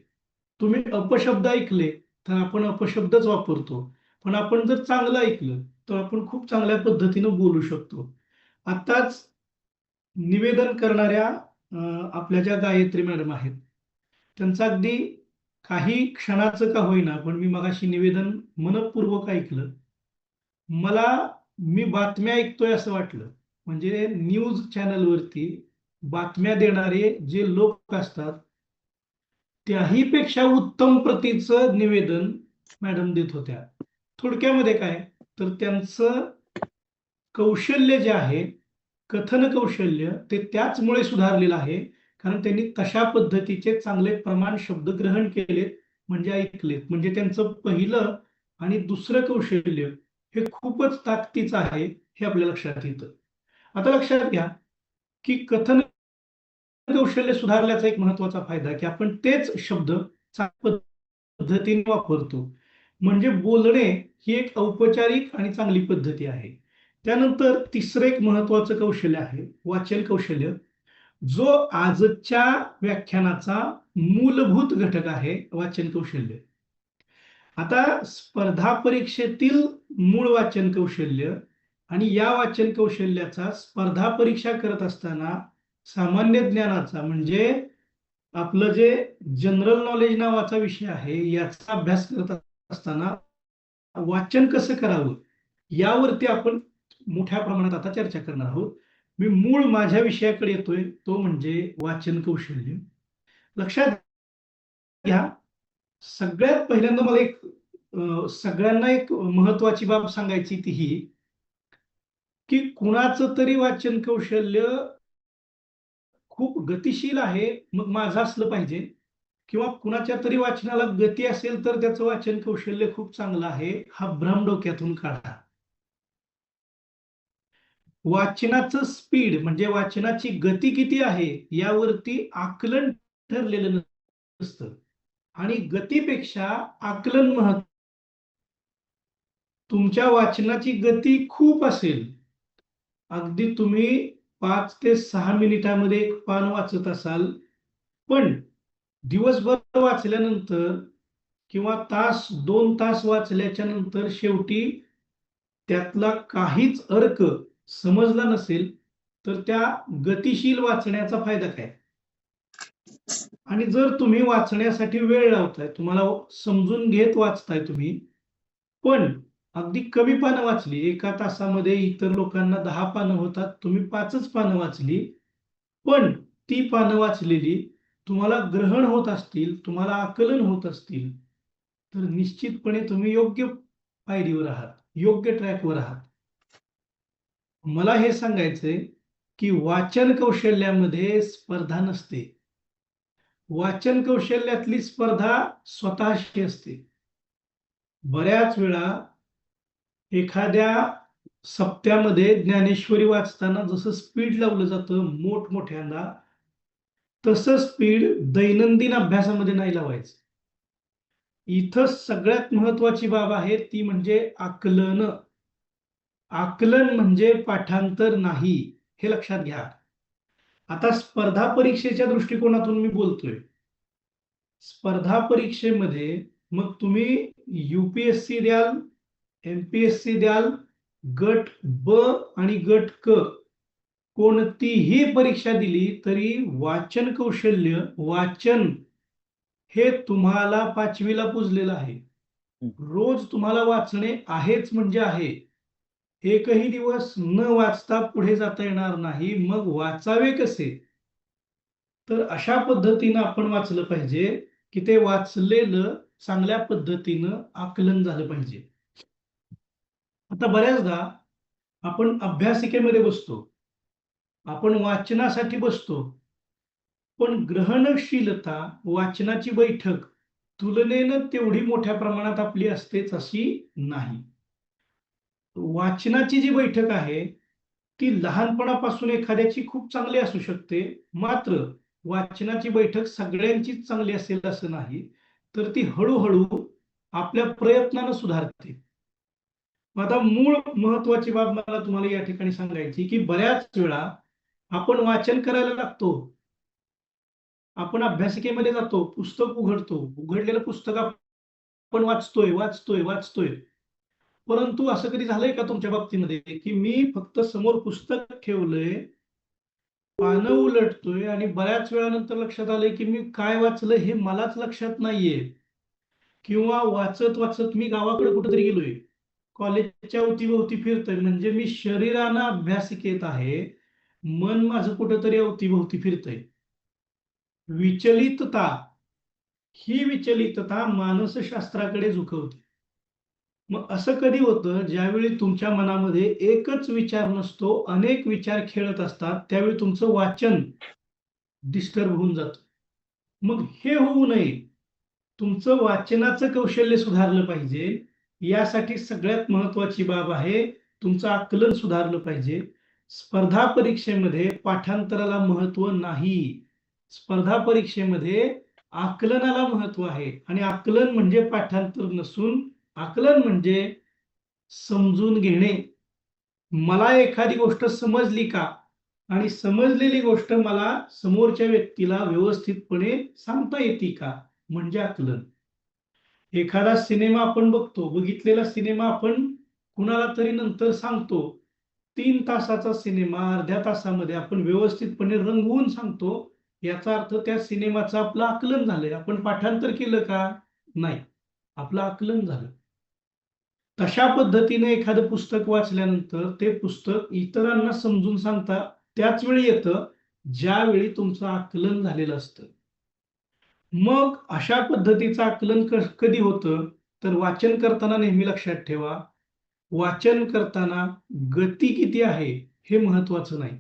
तुम्ही अपशब्द ऐकले तर आपण अपशब्दच वापरतो, पण आपण जर चांगलं ऐकलं तर आपण खूप चांगल्या पद्धतीनं बोलू शकतो. आताच निवेदन करणाऱ्या आपल्या ज्या गायत्री मॅडम आहेत त्यांचं अगदी काही क्षणाचं का होईना पण मी मगाशी निवेदन मनपूर्वक ऐकलं. मी बातम्या ऐकतोय असं वाटलं. म्हणजे न्यूज चॅनलवरती बातम्या देणारे जे लोक असतात त्याही पेक्षा उत्तम प्रतीचं निवेदन मॅडम देत होत्या. थोडक्यामध्ये काय तर त्यांचं कौशल्य जे आहे, कथन कौशल्य, ते त्याचमुळे सुधारलेलं आहे कारण त्यांनी तशा पद्धतीचे चांगले प्रमाण शब्द ग्रहण केलेत, म्हणजे ऐकलेत. म्हणजे त्यांचं पहिलं आणि दुसरं कौशल्य हे खूपच ताकदीचं आहे हे आपल्या लक्षात येतं. आता लक्षात घ्या की कथन कौशल्य सुधारल्याचा एक महत्वाचा फायदा की आपण तेच शब्द चांगल्या पद्धतीने वापरतो. म्हणजे बोलणे ही एक औपचारिक आणि चांगली पद्धती आहे. त्यानंतर तिसरं एक महत्वाचं कौशल्य आहे वाचन कौशल्य, जो आजच्या व्याख्यानाचा मूलभूत घटक आहे वाचन कौशल्य. आता स्पर्धा परीक्षेतील मूळ वाचन कौशल्य आणि या वाचन कौशल्याचा स्पर्धा परीक्षा करत असताना सामान्य ज्ञानाचा म्हणजे आपलं जे जनरल नॉलेज नावाचा विषय आहे याचा अभ्यास करत असताना वाचन कसं करावं यावरती आपण मोठ्या प्रमाणात आता चर्चा करणार आहोत. मी मूळ माझ्या विषयाकडे येतोय, तो म्हणजे वाचन कौशल्य. लक्षात घ्या, सगळ्यात पहिल्यांदा मला सगळ्यांना एक महत्वाची बाब सांगायची ती ही की कुणाचं तरी वाचन कौशल्य खूप गतिशील आहे मग माझं असलं पाहिजे, किंवा कुणाच्या तरी वाचनाला गती असेल तर त्याचं वाचन कौशल्य खूप चांगलं आहे, हा भ्रम डोक्यातून काढा. वाचनाचं स्पीड म्हणजे वाचनाची गती किती आहे यावरती आकलन ठरलेलं नसतं आणि गतीपेक्षा आकलन महत्त्वाचं. तुमच्या वाचनाची गती खूप असेल, अगदी तुम्ही 5 ते 6 मिनिटामध्ये एक पान वाचत असाल, पण दिवसभर वाचल्यानंतर किंवा तास 2 तास वाचल्याच्या नंतर शेवटी त्यातला काहीच अर्थ समजला नसेल तर त्या गतिशील वाचण्याचा फायदा काय? आणि जर तुम्ही वाचण्यासाठी वेळ लावताय, तुम्हाला समजून घेत वाचताय तुम्ही, पण अगदी कमी पानं वाचली, एका तासामध्ये इतर लोकांना 10 पानं होतात, तुम्ही 5च पानं वाचली, पण ती पानं वाचलेली तुम्हाला ग्रहण होत असतील, तुम्हाला आकलन होत असतील, तर निश्चितपणे तुम्ही योग्य पायरीवर आहात, योग्य ट्रॅकवर आहात. मला हे सांगायचंय की वाचन कौशल्यामध्ये स्पर्धा नसते. वाचन कौशल्यातली स्पर्धा स्वतःशी असते. बऱ्याच वेळा एखाद्या सप्त्यामध्ये ज्ञानेश्वरी वाचताना जसं स्पीड लावलं जातं मोठमोठ्यांदा, तसं स्पीड दैनंदिन अभ्यासामध्ये नाही लावायचं. इथं सगळ्यात महत्वाची बाब आहे ती म्हणजे आकलन. आकलन म्हणजे पाठांतर नाही, हे लक्षात घ्या. आता स्पर्धा परीक्षेच्या दृष्टिकोनातून मी बोलतोय. स्पर्धा परीक्षेमध्ये मग तुम्ही UPSC द्याल, MPSC द्याल, गट ब आणि गट क कोणतीही परीक्षा दिली तरी वाचन कौशल्य, वाचन हे तुम्हाला 5वीला पुजलेलं आहे. रोज तुम्हाला वाचणे आहेच म्हणजे आहे. एकही दिवस न वाचता पुढे जाता येणार नाही. मग वाचावे कसे? तर अशा पद्धतीनं आपण वाचलं पाहिजे की ते वाचलेलं चांगल्या पद्धतीनं आकलन झालं पाहिजे. आता बऱ्याचदा आपण अभ्यासिकेमध्ये बसतो, आपण वाचनासाठी बसतो, पण ग्रहणशीलता, वाचनाची बैठक तुलनेनं तेवढी मोठ्या प्रमाणात आपली असतेच अशी नाही. वाचनाची जी बैठक आहे ती लहानपणापासून एखाद्याची खूप चांगली असू शकते, मात्र वाचनाची बैठक सगळ्यांचीच चांगली असेल असं नाही, तर ती हळूहळू आपल्या प्रयत्नानं सुधारते. आता मूळ महत्वाची बाब मला तुम्हाला या ठिकाणी सांगायची की बऱ्याच वेळा आपण वाचन करायला लागतो, आपण अभ्यासिकेमध्ये जातो, पुस्तक उघडतो, उघडलेलं पुस्तक आपण वाचतोय वाचतोय वाचतोय, परंतु असं कधी झालंय का तुमच्या बाबतीमध्ये की मी फक्त समोर पुस्तक ठेवलंय, पानं उलटतोय आणि बऱ्याच वेळानंतर लक्षात आलंय की मी काय वाचलं हे मलाच लक्षात नाहीये, किंवा वाचत वाचत मी गावाकडे कुठेतरी गेलोय, कॉलेजच्या अवतीभोवती फिरतोय, म्हणजे मी शरीरानं अभ्यासिकेत आहे, मन माझं कुठेतरी अवतीभोवती फिरतंय. विचलितता, ही विचलितता मानसशास्त्राकडे झुकवते. मग असं कधी होतं ज्यावेळी तुमच्या मनामध्ये एकच विचार नसतो, अनेक विचार खेळत असतात, त्यावेळी तुमचं वाचन डिस्टर्ब होऊन जातं. मग हे होऊ नये, तुमचं वाचनाचं कौशल्य सुधारलं पाहिजे, यासाठी सगळ्यात महत्वाची बाब आहे तुमचं आकलन सुधारलं पाहिजे. स्पर्धा परीक्षेमध्ये पाठांतराला महत्व नाही, स्पर्धा परीक्षेमध्ये आकलनाला महत्व आहे. आणि आकलन म्हणजे पाठांतर नसून आकलन म्हणजे समजून घेणे. मला एखादी गोष्ट समजली का, आणि समजलेली गोष्ट मला समोरच्या व्यक्तीला व्यवस्थितपणे सांगता येते का, म्हणजे आकलन. एखादा सिनेमा आपण बघतो, बघितलेला सिनेमा आपण कुणाला तरी नंतर सांगतो, 3 तासाचा सिनेमा अर्ध्या तासामध्ये आपण व्यवस्थितपणे रंगवून सांगतो, याचा अर्थ त्या सिनेमाचं आपलं आकलन झालंय. आपण पाठांतर केलं का? नाही, आपलं आकलन झालं. तशा पद्धतीने एखादं पुस्तक वाचल्यानंतर ते पुस्तक इतरांना समजून सांगता त्याच वेळी येतं ज्यावेळी तुमचं आकलन झालेलं असतं. मग अशा पद्धतीचं आकलन कधी होतं, तर वाचन करताना नेहमी लक्षात ठेवा, वाचन करताना गती किती आहे हे महत्वाचं नाही.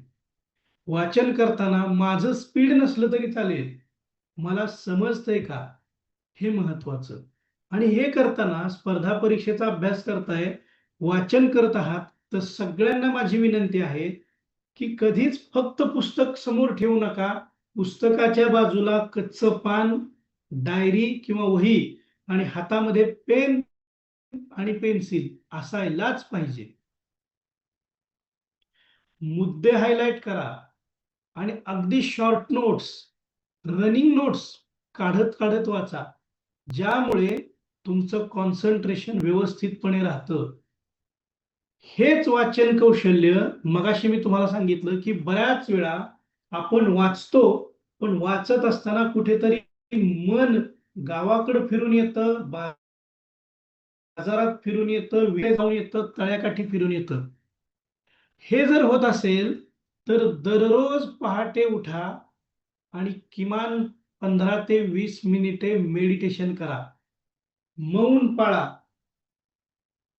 वाचन करताना माझं स्पीड नसलं तरी चालेल, मला समजतंय का, हे महत्वाचं. आणि हे करताना स्पर्धा परीक्षेचा अभ्यास करताय, वाचन करत आहात, तर सगळ्यांना माझी विनंती आहे की कधीच फक्त पुस्तक समोर ठेवू नका. पुस्तकाच्या बाजूला कच्चं पान, डायरी किंवा वही आणि हातामध्ये पेन आणि पेन्सिल असायलाच पाहिजे. मुद्दे हायलाइट करा आणि अगदी शॉर्ट नोट्स, रनिंग नोट्स काढत काढत वाचा, ज्यामुळे तुमचं कॉन्सन्ट्रेशन व्यवस्थितपणे राहतं. हेच वाचन कौशल्य. मगाशी मी तुम्हाला सांगितलं की बऱ्याच वेळा आपण वाचतो, पण वाचत असताना कुठेतरी मन गावाकडे फिरून येतं, बाजारात फिरून येतं, वेळ जाऊन येतं, तळ्याकाठी फिरून येतं. हे जर होत असेल तर दररोज पहाटे उठा आणि किमान 15 ते 20 मिनिटे मेडिटेशन करा. मौन पाळा,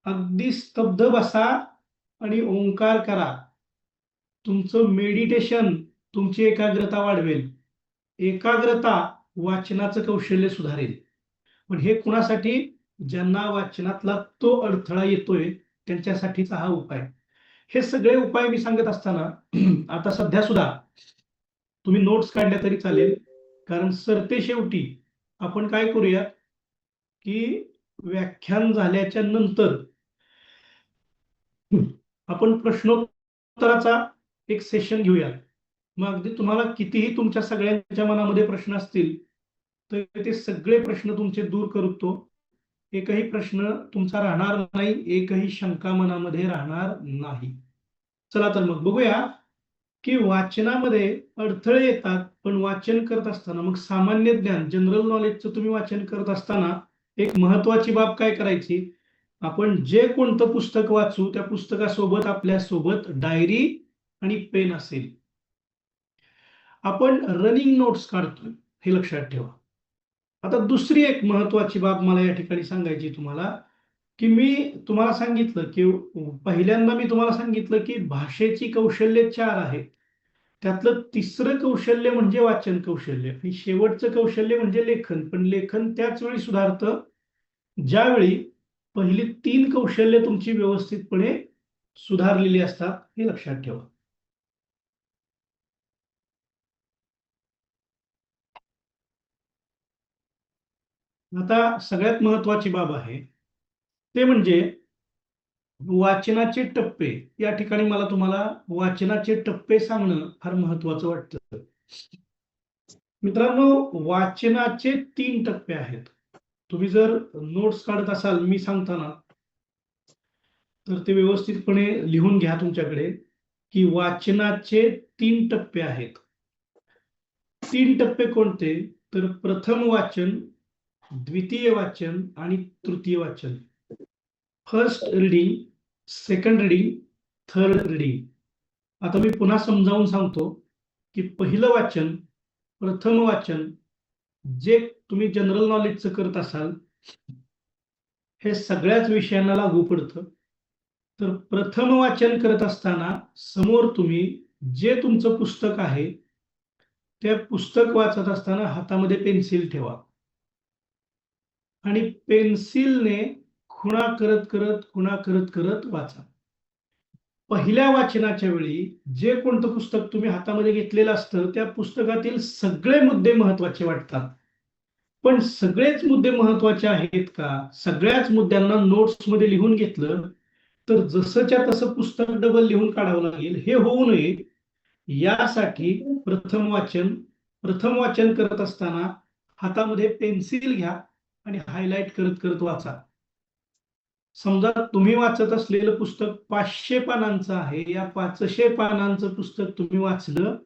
अगदी स्तब्ध बसा आणि ओंकार करा. तुमचं मेडिटेशन तुमची एकाग्रता वाढवेल. एकाग्रता वाचनाचं कौशल्य सुधारेल. पण हे कुणासाठी? ज्यांना वाचनातला तो अडथळा येतोय त्यांच्यासाठीचा हा उपाय. हे सगळे उपाय मी सांगत असताना आता सध्या सुद्धा तुम्ही नोट्स काढल्या तरी चालेल, कारण सरते शेवटी आपण काय करूया की व्याख्यान झाल्याच्या नंतर आपण प्रश्नोत्तराचा एक सेशन घेऊया. मग अगदी तुम्हाला कितीही तुमच्या सगळ्यांच्या मनामध्ये प्रश्न असतील तर ते सगळे प्रश्न तुमचे दूर करतो. एकही प्रश्न तुमचा राहणार नाही, एकही शंका मनामध्ये राहणार नाही. चला तर मग बघूया की वाचनामध्ये अडथळे येतात, पण वाचन करत असताना मग सामान्य ज्ञान, जनरल नॉलेजचं तुम्ही वाचन करत असताना एक महत्वाची बाब काय करायची, आपण जे कोणतं पुस्तक वाचू त्या पुस्तकासोबत आपल्या सोबत डायरी आणि पेन असेल. आपण रनिंग नोट्स काढतोय हे लक्षात ठेवा. आता दुसरी एक महत्वाची बाब मला या ठिकाणी सांगायची तुम्हाला, की मी तुम्हाला सांगितलं की पहिल्यांदा मी तुम्हाला सांगितलं की भाषेची कौशल्य 4 आहेत. त्यातलं तिसरं कौशल्य म्हणजे वाचन कौशल्य आणि शेवटचं कौशल्य म्हणजे लेखन. पण लेखन त्याच वेळी सुधारतं ज्यावेळी पहिली 3 कौशल्य तुमची व्यवस्थितपणे सुधारलेली असतात, हे लक्षात ठेवा. आता सगळ्यात महत्वाची बाब आहे ते म्हणजे वाचनाचे टप्पे. या ठिकाणी मला तुम्हाला वाचनाचे टप्पे सांगणं फार महत्वाचं वाटतं. मित्रांनो, वाचनाचे 3 टप्पे आहेत. तुम्ही जर नोट्स काढत असाल मी सांगताना तर ते व्यवस्थितपणे लिहून घ्या तुमच्याकडे की वाचनाचे 3 टप्पे आहेत. 3 टप्पे कोणते? तर प्रथम वाचन, द्वितीय वाचन आणि तृतीय वाचन. First reading, second reading, third reading. आता मी पुन्हा समजावून सांगतो की पहिलं वाचन, प्रथम वाचन जे तुम्ही जनरल नॉलेजचं करत असाल हे सगळ्याच विषयांना लागू पडतं. तर प्रथम वाचन करत असताना समोर तुम्ही जे तुमचं पुस्तक आहे त्या पुस्तक वाचत असताना हातामध्ये पेन्सिल ठेवा आणि पेन्सिलने खुणा करत करत वाचा. पहिल्या वाचनाच्या वेळी जे कोणतं पुस्तक तुम्ही हातामध्ये घेतलेलं असतं त्या पुस्तकातील सगळे मुद्दे महत्वाचे वाटतात. पण सगळेच मुद्दे महत्वाचे आहेत का? सगळ्याच मुद्द्यांना नोट्स मध्ये लिहून घेतलं तर जसंच्या तसं पुस्तक डबल लिहून काढावं लागेल. हे होऊ नये यासाठी प्रथम वाचन करत असताना हातामध्ये पेन्सिल घ्या आणि हायलाइट करत वाचा. समजा तुम्ही वाचत असलेलं पुस्तक 500 पानांचं आहे. या 500 पानांचं पुस्तक तुम्ही वाचलं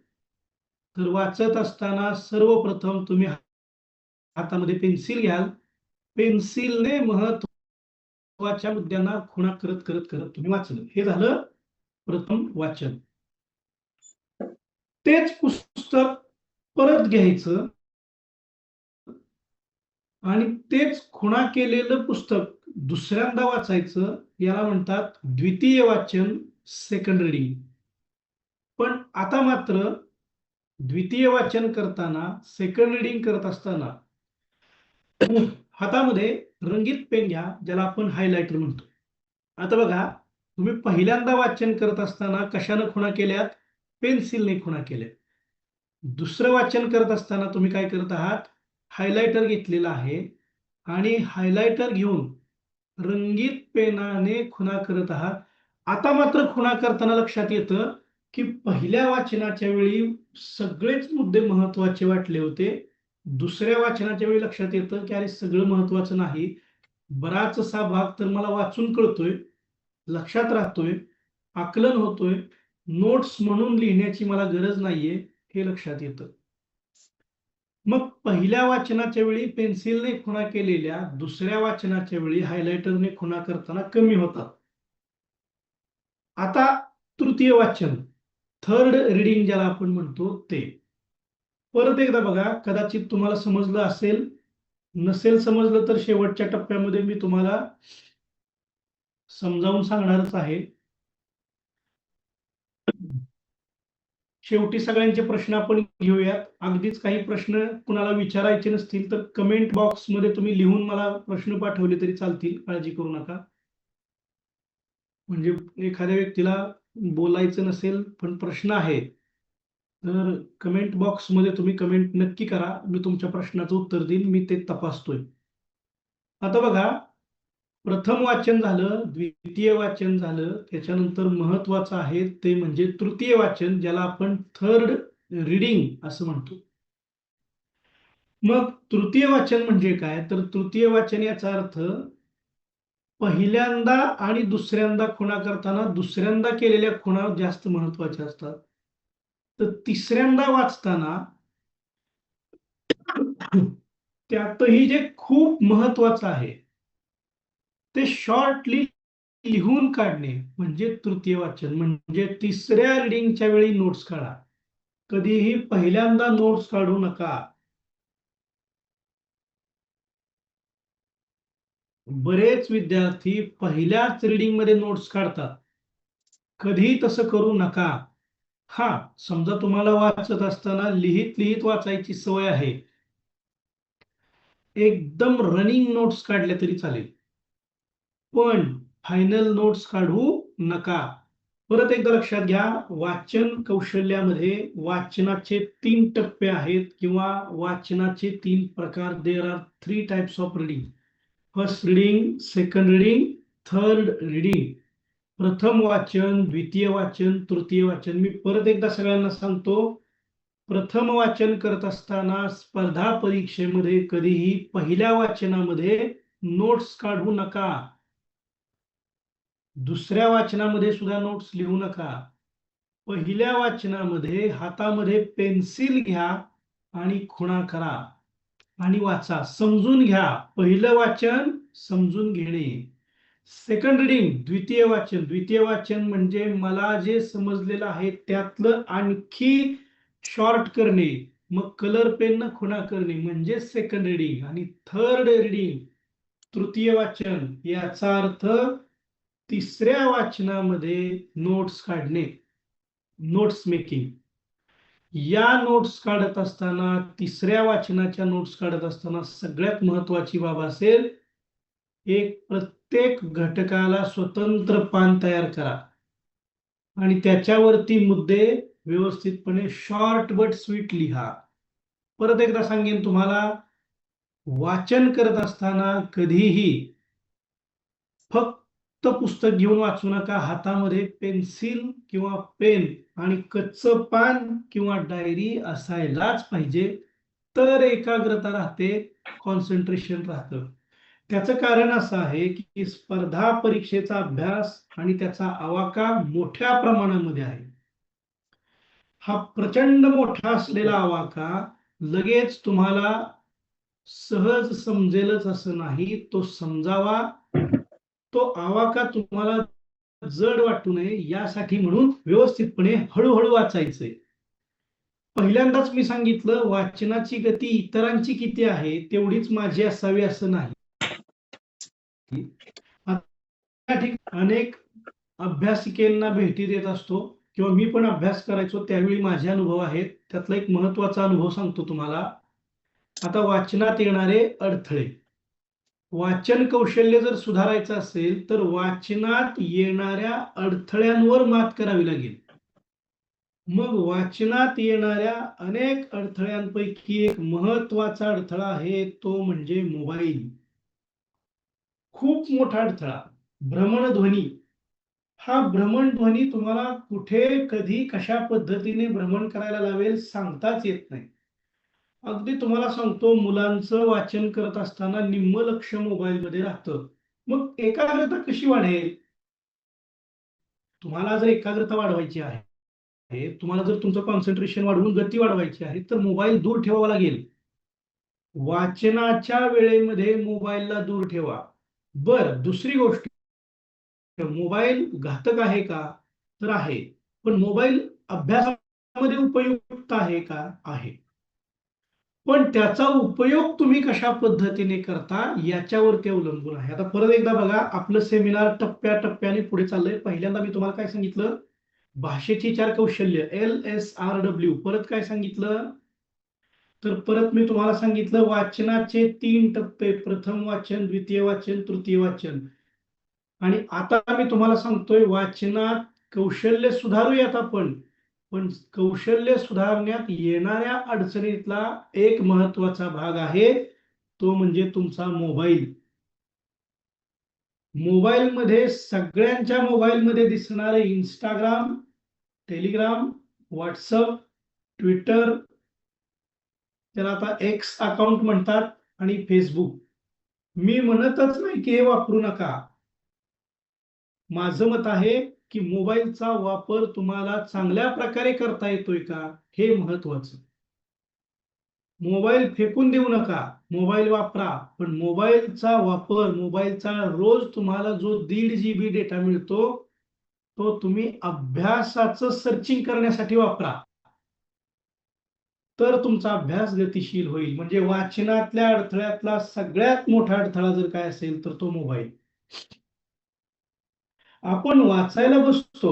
तर वाचत असताना सर्वप्रथम तुम्ही हातामध्ये पेन्सिल घ्याल. पेन्सिलने महत्वाच्या मुद्द्यांना खुणा करत तुम्ही वाचलं. हे झालं प्रथम वाचन. तेच पुस्तक परत घ्यायचं आणि तेच खुणा केलेलं पुस्तक दुसऱ्यांदा वाचायचं. याला म्हणतात द्वितीय वाचन, सेकंड रीडिंग. पण आता मात्र द्वितीय वाचन करताना, सेकंड रिडिंग करत असताना हातामध्ये रंगीत पेन घ्या, ज्याला आपण हायलायटर म्हणतो. आता बघा, तुम्ही पहिल्यांदा वाचन करत असताना कशानं खुणा केल्यात? पेन्सिलने खुणा केल्यात. दुसरं वाचन करत असताना तुम्ही काय करत आहात? हायलायटर घेतलेला आहे आणि हायलायटर घेऊन रंगीत पेनाने खुणा करत आहात. आता मात्र खुणा करताना लक्षात येतं की पहिल्या वाचनाच्या वेळी सगळेच मुद्दे महत्वाचे वाटले होते. दुसऱ्या वाचनाच्या वेळी लक्षात येतं की अरे सगळं महत्वाचं नाही, बराचसा भाग तर मला वाचून कळतोय, लक्षात राहतोय, आकलन होतोय, नोट्स म्हणून लिहिण्याची मला गरज नाहीये, हे लक्षात येतं. मग पहिल्या वाचनाच्या वेळी पेन्सिलने खुणा केलेल्या दुसऱ्या वाचनाच्या वेळी हायलायटरने खुणा करताना कमी होतात. आता तृतीय वाचन, थर्ड रिडिंग ज्याला आपण म्हणतो ते. परत एकदा बघा, कदाचित तुम्हाला समजलं असेल, नसेल समजलं तर शेवटच्या टप्प्यामध्ये मी तुम्हाला समजावून सांगणारच आहे. शेवटी सगळ्यांचे प्रश्न आपण घेऊयात. अगदीच काही प्रश्न कुणाला विचारायचे नसतील तर कमेंट बॉक्स मध्ये तुम्ही लिहून मला प्रश्न पाठवले तरी चालतील, काळजी करू नका. म्हणजे एखाद्या व्यक्तीला बोलायचं नसेल पण प्रश्न आहे तर कमेंट बॉक्स मध्ये तुम्ही कमेंट नक्की करा, मी तुमच्या प्रश्नाचं उत्तर देईन, मी ते तपासतोय. आता बघा, प्रथम वाचन झालं, द्वितीय वाचन झालं, त्याच्यानंतर महत्वाचं आहे ते म्हणजे तृतीय वाचन, ज्याला आपण थर्ड रिडिंग असं म्हणतो. मग तृतीय वाचन म्हणजे काय? तर तृतीय वाचन याचा अर्थ पहिल्यांदा आणि दुसऱ्यांदा खुणा करताना दुसऱ्यांदा केलेल्या खुणा जास्त महत्वाच्या असतात. तर तिसऱ्यांदा वाचताना त्यातही जे खूप महत्वाचं आहे ते शॉर्टली लिहून काढणे म्हणजे तृतीय वाचन. म्हणजे तिसऱ्या रिडिंगच्या वेळी नोट्स काढा, कधीही पहिल्यांदा नोट्स काढू नका. बरेच विद्यार्थी पहिल्याच रिडिंग मध्ये नोट्स काढतात, कधी तसं करू नका. हा, समजा तुम्हाला वाचत असताना लिहित लिहित वाचायची सवय आहे, एकदम रनिंग नोट्स काढल्या तरी चालेल, पण फायनल नोट्स काढू नका. परत एकदा लक्षात घ्या, वाचन कौशल्यामध्ये वाचनाचे 3 टप्पे आहेत किंवा वाचनाचे 3 प्रकार. There are 3 types of reading. First reading, second reading, third reading. प्रथम वाचन, द्वितीय वाचन, तृतीय वाचन. मी परत एकदा सगळ्यांना सांगतो, प्रथम वाचन करत असताना स्पर्धा परीक्षेमध्ये कधीही पहिल्या वाचनामध्ये नोट्स काढू नका. दुसऱ्या वाचनामध्ये सुद्धा नोट्स लिहू नका. पहिल्या वाचनामध्ये हातामध्ये पेन्सिल घ्या आणि खुणा करा आणि वाचा, समजून घ्या. पहिलं वाचन समजून घेणे. सेकंड रिडिंग, द्वितीय वाचन. द्वितीय वाचन म्हणजे मला जे समजलेलं आहे त्यातलं आणखी शॉर्ट करणे, मग कलर पेन न खुणा करणे म्हणजे सेकंड रिडिंग. आणि थर्ड रिडिंग, तृतीय वाचन, याचा अर्थ तिसऱ्या वाचनामध्ये नोट्स काढणे, नोट्स मेकिंग. या नोट्स काढत असताना, तिसऱ्या वाचनाच्या नोट्स काढत असताना सगळ्यात महत्वाची बाब असेल, एक प्रत्येक घटकाला स्वतंत्र पान तयार करा आणि त्याच्यावरती मुद्दे व्यवस्थितपणे शॉर्ट बट स्वीट लिहा. परत एकदा सांगेन तुम्हाला, वाचन करत असताना कधीही फक्त पुस्तक घेऊन वाचू नका. हातामध्ये पेन्सिल किंवा पेन आणि कच्चं पान किंवा डायरी असायलाच पाहिजे, तर एकाग्रता राहते, कॉन्सन्ट्रेशन राहतं. त्याचं कारण असं आहे की स्पर्धा परीक्षेचा अभ्यास आणि त्याचा आवाका मोठ्या प्रमाणामध्ये आहे. हा प्रचंड मोठा असलेला आवाका लगेच तुम्हाला सहज समजेलच असं नाही, तो समजावा, तो आवाका तुम्हाला जड वाटू नये यासाठी म्हणून व्यवस्थितपणे हळूहळू वाचायचंय. पहिल्यांदाच मी सांगितलं, वाचनाची गती इतरांची किती आहे तेवढीच माझी असावी असं नाही. अनेक अभ्यासिकेंना भेटी देत असतो किंवा मी पण अभ्यास करायचो त्यावेळी माझे अनुभव आहेत. त्यातला एक महत्वाचा अनुभव सांगतो तुम्हाला. आता वाचनात येणारे अडथळे, वाचन कौशल्य जर सुधारायचं असेल तर वाचनात येणाऱ्या अडथळ्यांवर मात करावी लागेल. मग वाचनात येणाऱ्या अनेक अडथळ्यांपैकी एक महत्वाचा अडथळा आहे तो म्हणजे मोबाईल. खूप मोठा अडथळा, भ्रमणध्वनी. हा भ्रमणध्वनी तुम्हाला कुठे, कधी, कशा पद्धतीने भ्रमण करायला लावेल सांगताच येत नाही. अगदी तुम्हाला सांगतो, मुलांचं वाचन करत असताना निम्म लक्ष मोबाईलमध्ये राहतं. मग एकाग्रता कशी वाढेल? तुम्हाला जर एकाग्रता वाढवायची आहे, तुम्हाला जर तुमचं कॉन्सन्ट्रेशन वाढवून गती वाढवायची आहे, तर मोबाईल दूर ठेवावा लागेल. वाचनाच्या वेळेमध्ये मोबाईलला दूर ठेवा. बरं, दुसरी गोष्ट, मोबाईल घातक आहे का? तर आहे. पण मोबाईल अभ्यासामध्ये उपयुक्त आहे का? आहे. पण त्याचा उपयोग तुम्ही कशा पद्धतीने करता याच्यावरती अवलंबून आहे. आता परत एकदा बघा, आपलं सेमिनार टप्प्याटप्प्याने पुढे चाललंय. पहिल्यांदा मी तुम्हाला काय सांगितलं? भाषेची 4 कौशल्य, LSRW. परत काय सांगितलं? तर परत मी तुम्हाला सांगितलं वाचनाचे 3 टप्पे, प्रथम वाचन, द्वितीय वाचन, तृतीय वाचन. आणि आता मी तुम्हाला सांगतोय वाचनात कौशल्य सुधारूयात आपण, पण कौशल्य सुधारण्यात येणाऱ्या अडचणीतला एक महत्वाचा भाग आहे तो म्हणजे तुमचा मोबाईल. मोबाईलमध्ये, सगळ्यांच्या मोबाईलमध्ये दिसणारे इंस्टाग्राम, टेलिग्राम, व्हॉट्सअप, ट्विटर, त्याला आता एक्स अकाउंट म्हणतात, आणि फेसबुक. मी म्हणतच नाही की हे वापरू नका. माझं मत आहे की मोबाईलचा वापर तुम्हाला चांगल्या प्रकारे करता येतोय का हे महत्वाचं. मोबाईल फेकून देऊ नका, मोबाईल वापरा, पण मोबाईलचा वापर, मोबाईलचा रोज तुम्हाला जो 1.5 GB डेटा मिळतो तो तुम्ही अभ्यासाचं सर्चिंग करण्यासाठी वापरा, तर तुमचा अभ्यास गतिशील होईल. म्हणजे वाचनातल्या अडथळ्यातला सगळ्यात मोठा अडथळा जर काय असेल तर तो मोबाईल. आपण वाचायला बसतो,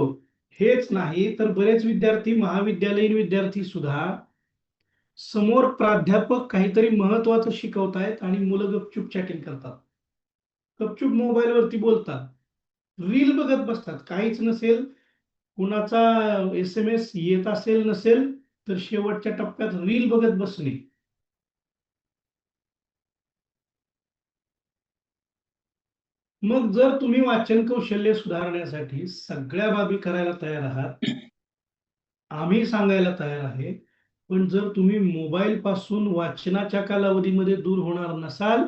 हेच नाही तर बरेच विद्यार्थी, महाविद्यालयीन विद्यार्थी सुद्धा, समोर प्राध्यापक काहीतरी महत्वाचं शिकवतायत आणि मुलं गपचूप चॅटिंग करतात, गपचूप मोबाईलवरती बोलतात, रील बघत बसतात. काहीच नसेल, कुणाचा SMS येत असेल नसेल तर शेवटच्या टप्प्यात रील बघत बसणे. मग जर तुम्ही वाचन कौशल्य सुधारण्यासाठी सगळ्या बाबी करायला तयार आहात, आम्ही सांगायला तयार आहे, पण जर तुम्ही मोबाईल पासून वाचनाच्या कालावधीमध्ये दूर होणार नसाल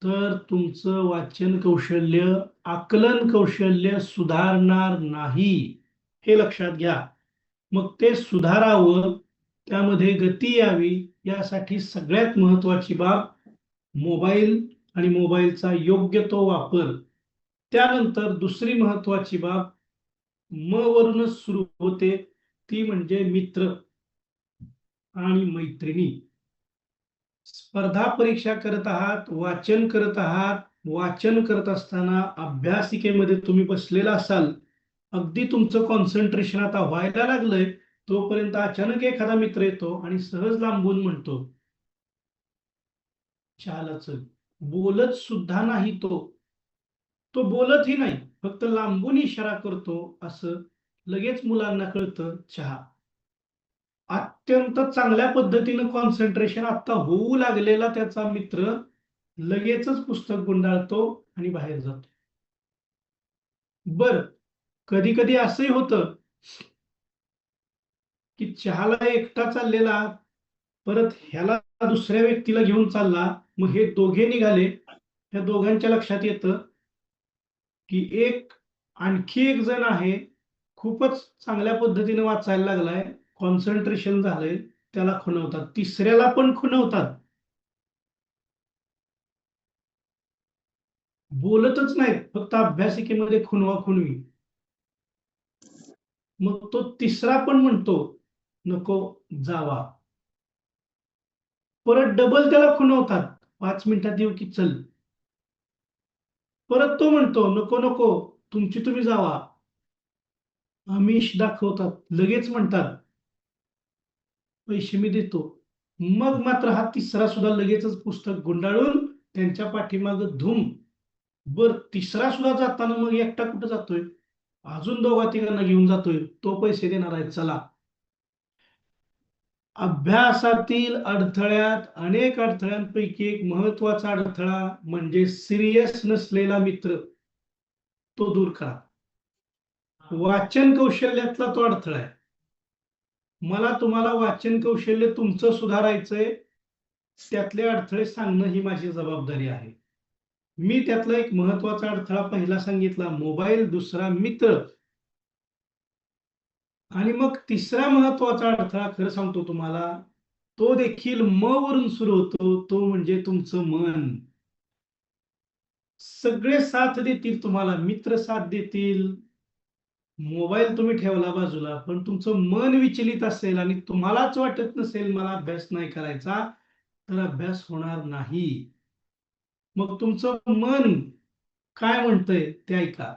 तर तुमचं वाचन कौशल्य, आकलन कौशल्य सुधारणार नाही, हे लक्षात घ्या. मग ते सुधारावं, त्यामध्ये गती यावी, यासाठी सगळ्यात महत्वाची बाब मोबाईल आणि मोबाईलचा योग्य तो वापर. त्यानंतर दुसरी महत्वाची बाब म वरूनच सुरू होते, ती म्हणजे मित्र आणि मैत्रिणी. स्पर्धा परीक्षा करत आहात, वाचन करत आहात, वाचन करत असताना अभ्यासिकेमध्ये तुम्ही बसलेला असाल, अगदी तुमचं कॉन्सन्ट्रेशन आता व्हायला लागलंय, तोपर्यंत अचानक एखादा मित्र येतो आणि सहज लांबून म्हणतो, चहाला चल. बोलत सुद्धा नाही, तो बोलतही नाही, फक्त लांबून इशारा करतो, असं लगेच मुलांना कळतं चहा. अत्यंत चांगल्या पद्धतीनं कॉन्सन्ट्रेशन आता होऊ लागलेला त्याचा मित्र लगेचच पुस्तक गुंडाळतो आणि बाहेर जातो. बर, कधी कधी असंही होतं की चहाला एकटा चाललेला, परत ह्याला दुसऱ्या व्यक्तीला घेऊन चालला, मग हे दोघे निघाले. त्या दोघांच्या लक्षात येतं की आणखी एक जण आहे, खूपच चांगल्या पद्धतीने वाचायला लागलाय, कॉन्सन्ट्रेशन झालंय, त्याला खुणवतात. तिसऱ्याला पण खुणवतात, बोलतच नाहीत, फक्त अभ्यासिकेमध्ये खुणवा खुणवी. मग तो तिसरा पण म्हणतो नको जावा, परत डबल त्याला खुणवतात, 5 मिनिटात येऊ की चल. परत तो म्हणतो नको नको, तुमची तुम्ही जावा. आमिष दाखवतात, लगेच म्हणतात पैसे मी देतो, मग मात्र हा तिसरा सुद्धा लगेचच पुस्तक गुंडाळून त्यांच्या पाठीमागं धूम. बर तिसरा सुद्धा जाताना मग एकटा कुठं जातोय, अजून दोघा तिघांना घेऊन जातोय, तो पैसे देणार आहे चला. अभ्यासातील अडथळ्यात अनेक अडथळ्यांपैकी एक महत्वाचा अडथळा म्हणजे सिरियस नसलेला मित्र, तो दूर करा. वाचन कौशल्यातला तो अडथळा आहे. मला तुम्हाला वाचन कौशल्य तुमचं सुधारायचंय, त्यातले अडथळे सांगणं ही माझी जबाबदारी आहे. मी त्यातला एक महत्वाचा अडथळा पहिला सांगितला, मोबाईल, दुसरा मित्र, आणि मग तिसरा महत्वाचा अडथळा खरं सांगतो तुम्हाला, तो देखील म वरून सुरू होतो, तो म्हणजे तुमचं मन. सगळे साथ देतील तुम्हाला, मित्र साथ देतील, मोबाईल तुम्ही ठेवला बाजूला, पण तुमचं मन विचलित असेल आणि तुम्हालाच वाटत नसेल मला अभ्यास नाही करायचा, तर अभ्यास होणार नाही. मग तुमचं मन काय म्हणतंय ते ऐका.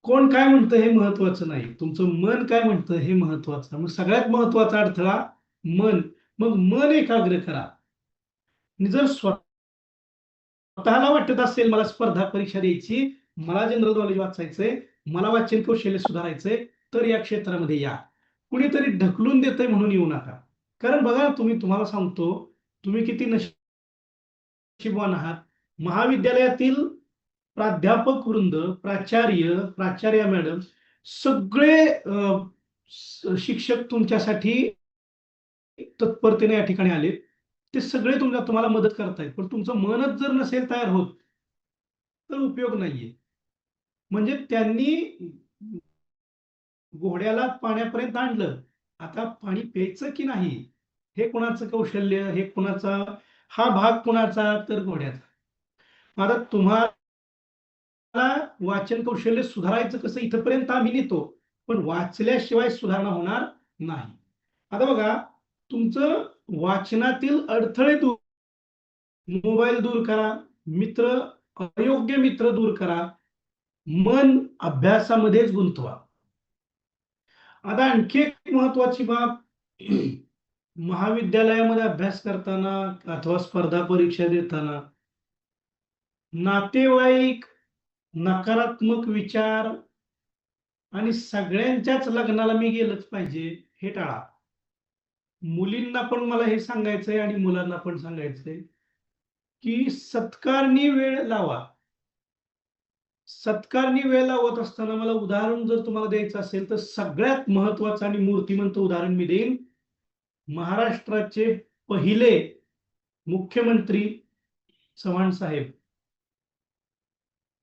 कोण काय म्हणतं हे महत्वाचं नाही, तुमचं मन काय म्हणतं हे महत्वाचं. मग सगळ्यात महत्वाचा अडथळा मन. मग मन एकाग्र करा. आणि जर स्वतःला वाटत असेल मला स्पर्धा परीक्षा द्यायची, मला जनरल नॉलेज वाचायचंय, मला वाचन कौशल्य सुधारायचंय, तर या क्षेत्रामध्ये या. कुणीतरी ढकलून देतंय म्हणून येऊ नका. कारण बघा, तुम्हाला सांगतो, तुम्ही किती नशीबवान आहात. महाविद्यालयातील प्राध्यापक वृंद, प्राचार्य मॅडम, सगळे शिक्षक तुमच्यासाठी तत्परतेने या ठिकाणी आले. ते सगळे तुम्हाला मदत करतायत, पण तुमचं मनच जर नसेल तयार होत तर उपयोग नाहीये. म्हणजे त्यांनी घोड्याला पाण्यापर्यंत आणलं, आता पाणी प्यायचं की नाही हे कुणाचं कौशल्य, हे कुणाचा, हा भाग कुणाचा, तर घोड्याचा. आता तुम्हाला वाचन कौशल्य सुधारायचं कसं इथपर्यंत आम्ही नेतो, पण वाचल्याशिवाय सुधारणा होणार नाही. आता बघा, तुमचं वाचनातील अडथळे दूर, मोबाईल दूर करा, मित्र, अयोग्य मित्र दूर करा, मन अभ्यासामध्येच गुंतवा. आता आणखी एक महत्वाची बाब, महाविद्यालयामध्ये अभ्यास करताना अथवा स्पर्धा परीक्षा देताना नातेवाईक, नकारात्मक विचार आणि सगळ्यांच्याच लग्नाला मी गेलंच पाहिजे हे टाळा. मुलींना पण मला हे सांगायचंय आणि मुलांना पण सांगायचंय की सत्कारणी वेळ लावा. सत्कारणी वेळ लावत असताना मला उदाहरण जर तुम्हाला द्यायचं असेल तर सगळ्यात महत्वाचं आणि मूर्तिमंत उदाहरण मी देईन. महाराष्ट्राचे पहिले मुख्यमंत्री चव्हाण साहेब,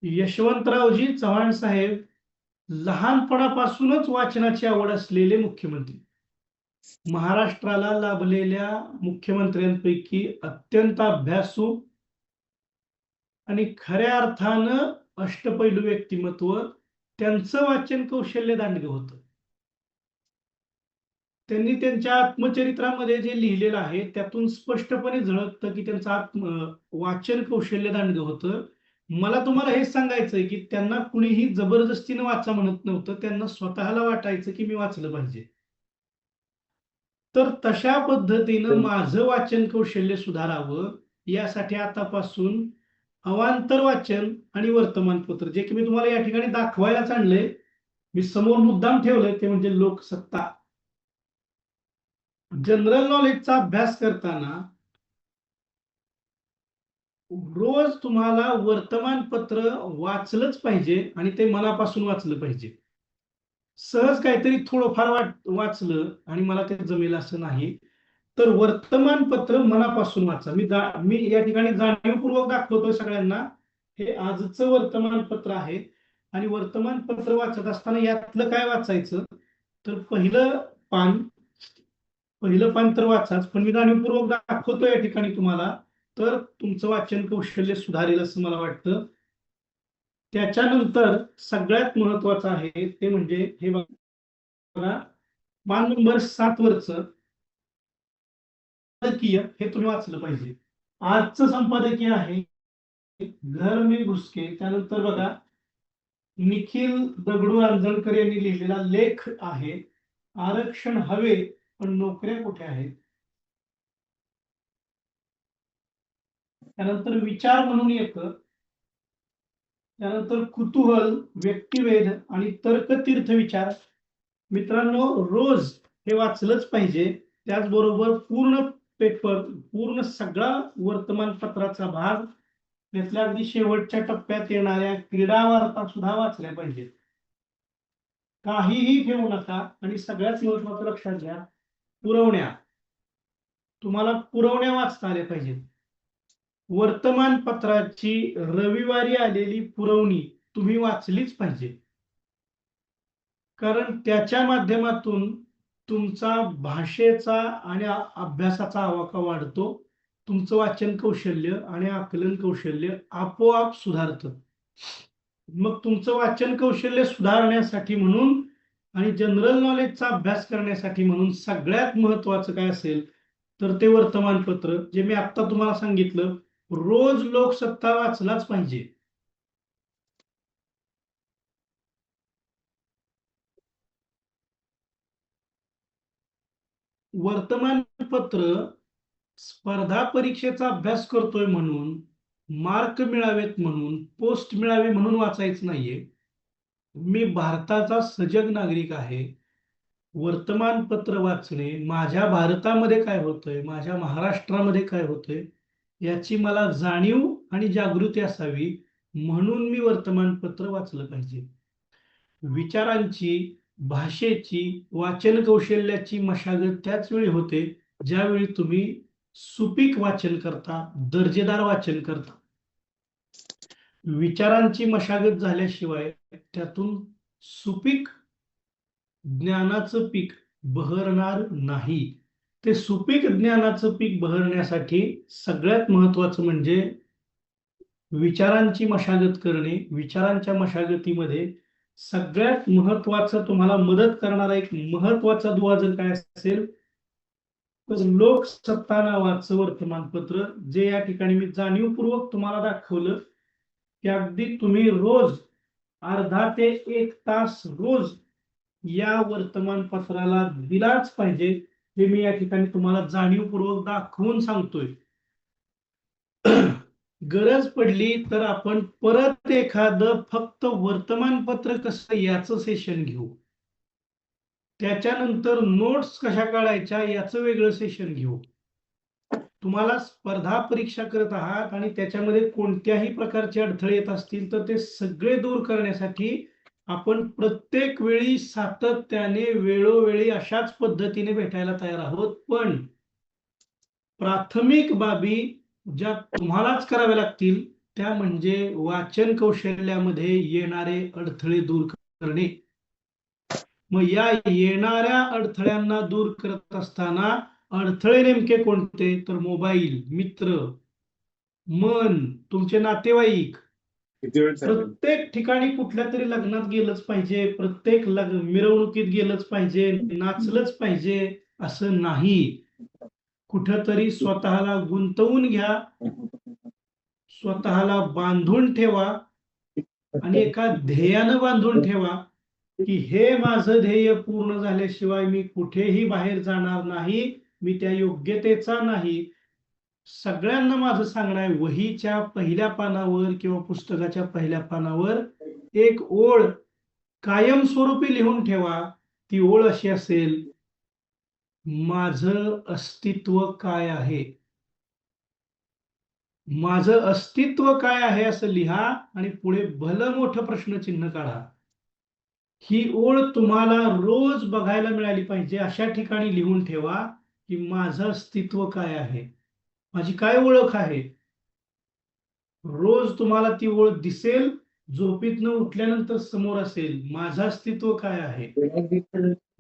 यशवंतरावजी चव्हाण साहेब, लहानपणापासूनच वाचनाची आवड असलेले मुख्यमंत्री, महाराष्ट्राला लाभलेल्या मुख्यमंत्र्यांपैकी अत्यंत अभ्यासू आणि खऱ्या अर्थानं अष्टपैलू व्यक्तिमत्व. त्यांचं वाचन कौशल्य दांडगं होतं. त्यांनी त्यांच्या आत्मचरित्रामध्ये जे लिहिलेलं आहे त्यातून स्पष्टपणे झळकतं की त्यांचं वाचन कौशल्य दांडगं होतं. मला तुम्हाला हेच सांगायचंय की त्यांना कुणीही जबरदस्तीने वाचा म्हणत नव्हतं, त्यांना स्वतःला वाटायचं की मी वाचलं पाहिजे. तर तशा पद्धतीनं माझं वाचन कौशल्य सुधारावं यासाठी आतापासून अवांतर वाचन आणि वर्तमानपत्र, जे की मी तुम्हाला या ठिकाणी दाखवायलाच आणलंय, मी समोर मुद्दाम ठेवलंय, ते म्हणजे लोकसत्ता. जनरल नॉलेजचा अभ्यास करताना रोज तुम्हाला वर्तमानपत्र वाचलंच पाहिजे आणि ते मनापासून वाचलं पाहिजे. सहज काहीतरी थोडंफार वाचलं आणि मला ते जमेल असं नाही, तर वर्तमानपत्र मनापासून वाचा. मी या ठिकाणी जाणीवपूर्वक दाखवतोय सगळ्यांना, हे आजचं वर्तमानपत्र आहे. आणि वर्तमानपत्र वाचत असताना यातलं काय वाचायचं, तर पहिलं पान तर वाचाच, पण मी जाणीवपूर्वक दाखवतो या ठिकाणी तुम्हाला, तर तुमचं वाचन कौशल्य सुधारेल असं मला वाटतं. त्याच्यानंतर सगळ्यात महत्वाचं आहे ते म्हणजे हे बघा, पान नंबर 7 वरचं संपादकीय, हे तुम्ही वाचलं पाहिजे. आजचं संपादकीय आहे घर में घुसके. त्यानंतर बघा निखिल दगडू अंजळकर यांनी लिहिलेला लेख आहे, आरक्षण हवे पण नोकऱ्या कुठे आहेत. त्यानंतर विचार म्हणून येतं, त्यानंतर कुतूहल, व्यक्तिवेध आणि तर्कतीर्थ विचार. मित्रांनो, रोज हे वाचलंच पाहिजे. त्याचबरोबर पूर्ण पेपर, पूर्ण सगळा वर्तमानपत्राचा भाग, त्यातल्या अगदी शेवटच्या टप्प्यात येणाऱ्या क्रीडा वार्ता सुद्धा वाचल्या पाहिजेत. काहीही ठेवू नका. आणि सगळ्यात महत्वाचं लक्षात घ्या, पुरवण्या. तुम्हाला पुरवण्या वाचता आल्या पाहिजेत. वर्तमानपत्राची रविवारी आलेली पुरवणी तुम्ही वाचलीच पाहिजे, कारण त्याच्या माध्यमातून तुमचा भाषेचा आणि अभ्यासाचा आवाका वाढतो. तुमचं वाचन कौशल्य आणि आकलन कौशल्य आपोआप सुधारतं. मग तुमचं वाचन कौशल्य सुधारण्यासाठी म्हणून आणि जनरल नॉलेजचा अभ्यास करण्यासाठी म्हणून सगळ्यात महत्वाचं काय असेल तर ते वर्तमानपत्र, जे मी आता तुम्हाला सांगितलं. रोज लोकसत्ता वाचलाच पाहिजे. वर्तमानपत्र स्पर्धा परीक्षेचा अभ्यास करतोय म्हणून, मार्क मिळावेत म्हणून, पोस्ट मिळावे म्हणून वाचायचं नाहीये. मी भारताचा सजग नागरिक आहे. वर्तमानपत्र वाचणे, माझ्या भारतामध्ये काय होतंय, माझ्या महाराष्ट्रामध्ये काय होतंय याची मला जाणीव आणि जागृती असावी, म्हणून मी वर्तमानपत्र वाचलं पाहिजे. विचारांची, भाषेची, वाचन कौशल्याची मशागत त्याच वेळी होते ज्यावेळी तुम्ही सुपीक वाचन करता, दर्जेदार वाचन करता. विचारांची मशागत झाल्याशिवाय त्यातून सुपीक ज्ञानाचं पीक बहरणार नाही. ते सुपीक ज्ञानाचं पीक बहरण्यासाठी सगळ्यात महत्वाचं म्हणजे विचारांची मशागत करणे. विचारांच्या मशागतीमध्ये सगळ्यात महत्वाचं तुम्हाला मदत करणारा एक महत्वाचा दुवा जर काय असेल तर लोकसत्ता नावाचं वर्तमानपत्र, जे या ठिकाणी मी जाणीवपूर्वक तुम्हाला दाखवलं की अगदी तुम्ही रोज अर्धा ते 1 तास रोज या वर्तमानपत्राला दिलाच पाहिजे. हे मी या ठिकाणी तुम्हाला जाणीवपूर्वक दाखवून सांगतोय. गरज पडली तर आपण परत एखादं फक्त वर्तमानपत्र कसं याचं सेशन घेऊ. त्याच्यानंतर नोट्स कशा काढायच्या याचं वेगळं सेशन घेऊ. तुम्हाला स्पर्धा परीक्षा करत आहात आणि त्याच्यामध्ये कोणत्याही प्रकारचे अडथळे येत असतील तर ते सगळे दूर करण्यासाठी आपण प्रत्येक वेळी सातत्याने वेळोवेळी अशाच पद्धतीने भेटायला तयार आहोत. पण प्राथमिक बाबी ज्या तुम्हालाच कराव्या लागतील त्या म्हणजे वाचन कौशल्यामध्ये येणारे अडथळे दूर करणे. मग या येणाऱ्या अडथळ्यांना दूर करत असताना अडथळे नेमके कोणते तर मोबाईल, मित्र, मन, तुमचे नातेवाईक. प्रत्येक ठिकाणी कुठल्या तरी लग्नात गेलंच पाहिजे, प्रत्येक मिरवणुकीत गेलंच पाहिजे, नाचलंच पाहिजे असं नाही. कुठंतरी स्वतःला गुंतवून घ्या, स्वतःला बांधून ठेवा आणि एका ध्येयानं बांधून ठेवा की हे माझं ध्येय पूर्ण झाल्याशिवाय मी कुठेही बाहेर जाणार नाही, मी त्या योग्यतेचा नाही. सगळ्यांना माझं सांगणं आहे, वहीच्या पहिल्या पानावर किंवा पुस्तकाच्या पहिल्या पानावर एक ओळ कायमस्वरूपी लिहून ठेवा. ती ओळ अशी असेल, माझं अस्तित्व काय आहे. माझं अस्तित्व काय आहे असं लिहा आणि पुढे भलं मोठं प्रश्नचिन्ह काढा. ही ओळ तुम्हाला रोज बघायला मिळाली पाहिजे. अशा ठिकाणी लिहून ठेवा की माझं अस्तित्व काय आहे, माझी काय ओळख आहे. रोज तुम्हाला ती ओळ दिसेल, झोपेतनं उठल्यानंतर समोर असेल, माझं अस्तित्व काय आहे.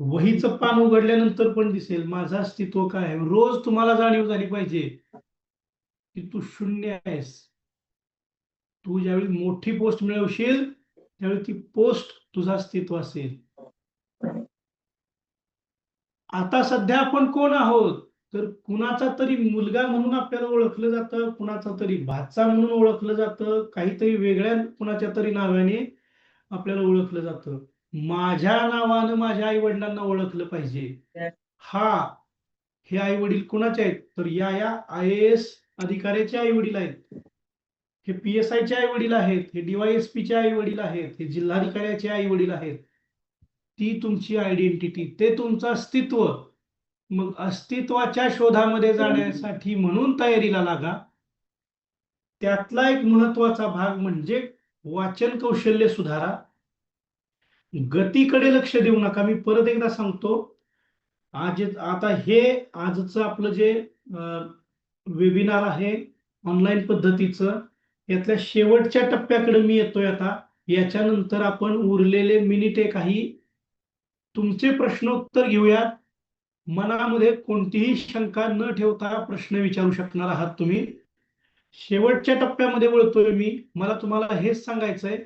वहीचं पान उघडल्यानंतर पण दिसेल, माझं अस्तित्व काय आहे. रोज तुम्हाला जाणीव झाली पाहिजे की तू शून्य आहेस. तू ज्यावेळी मोठी पोस्ट मिळवशील त्यावेळी ती पोस्ट तुझं अस्तित्व असेल. आता सध्या आपण कोण आहोत तर कुणाचा तरी मुलगा म्हणून आपल्याला ओळखलं जातं, कुणाचा तरी भाचा म्हणून ओळखलं जातं, काहीतरी वेगळ्या कुणाच्या तरी नावाने. आपल्याला ओळखलं जातं. माझ्या नावानं माझ्या आई वडिलांना ओळखलं पाहिजे. हे आई वडील कुणाचे आहेत? तर या IAS अधिकाऱ्याचे आई वडील आहेत. हे PSI चे आई वडील आहेत. हे DYSP चे आई वडील आहेत. हे जिल्हाधिकाऱ्याचे आई वडील आहेत. ती तुमची आयडेंटिटी, ते तुमचं अस्तित्व. मग अस्तित्वाच्या शोधामध्ये जाण्यासाठी म्हणून तयारीला लागा. त्यातला एक महत्वाचा भाग म्हणजे वाचन कौशल्य सुधारा. गतीकडे लक्ष देऊ नका. मी परत एकदा सांगतो, आता हे आजचं आपलं जे वेबिनार आहे ऑनलाईन पद्धतीचं, यातल्या शेवटच्या टप्प्याकडे मी येतोय आता. याच्यानंतर आपण उरलेले मिनिटे काही तुमचे प्रश्नोत्तर घेऊयात. मनामध्ये कोणतीही शंका न ठेवता प्रश्न विचारू शकणार आहात तुम्ही. शेवटच्या टप्प्यामध्ये वळतोय मी. मला तुम्हाला हेच सांगायचंय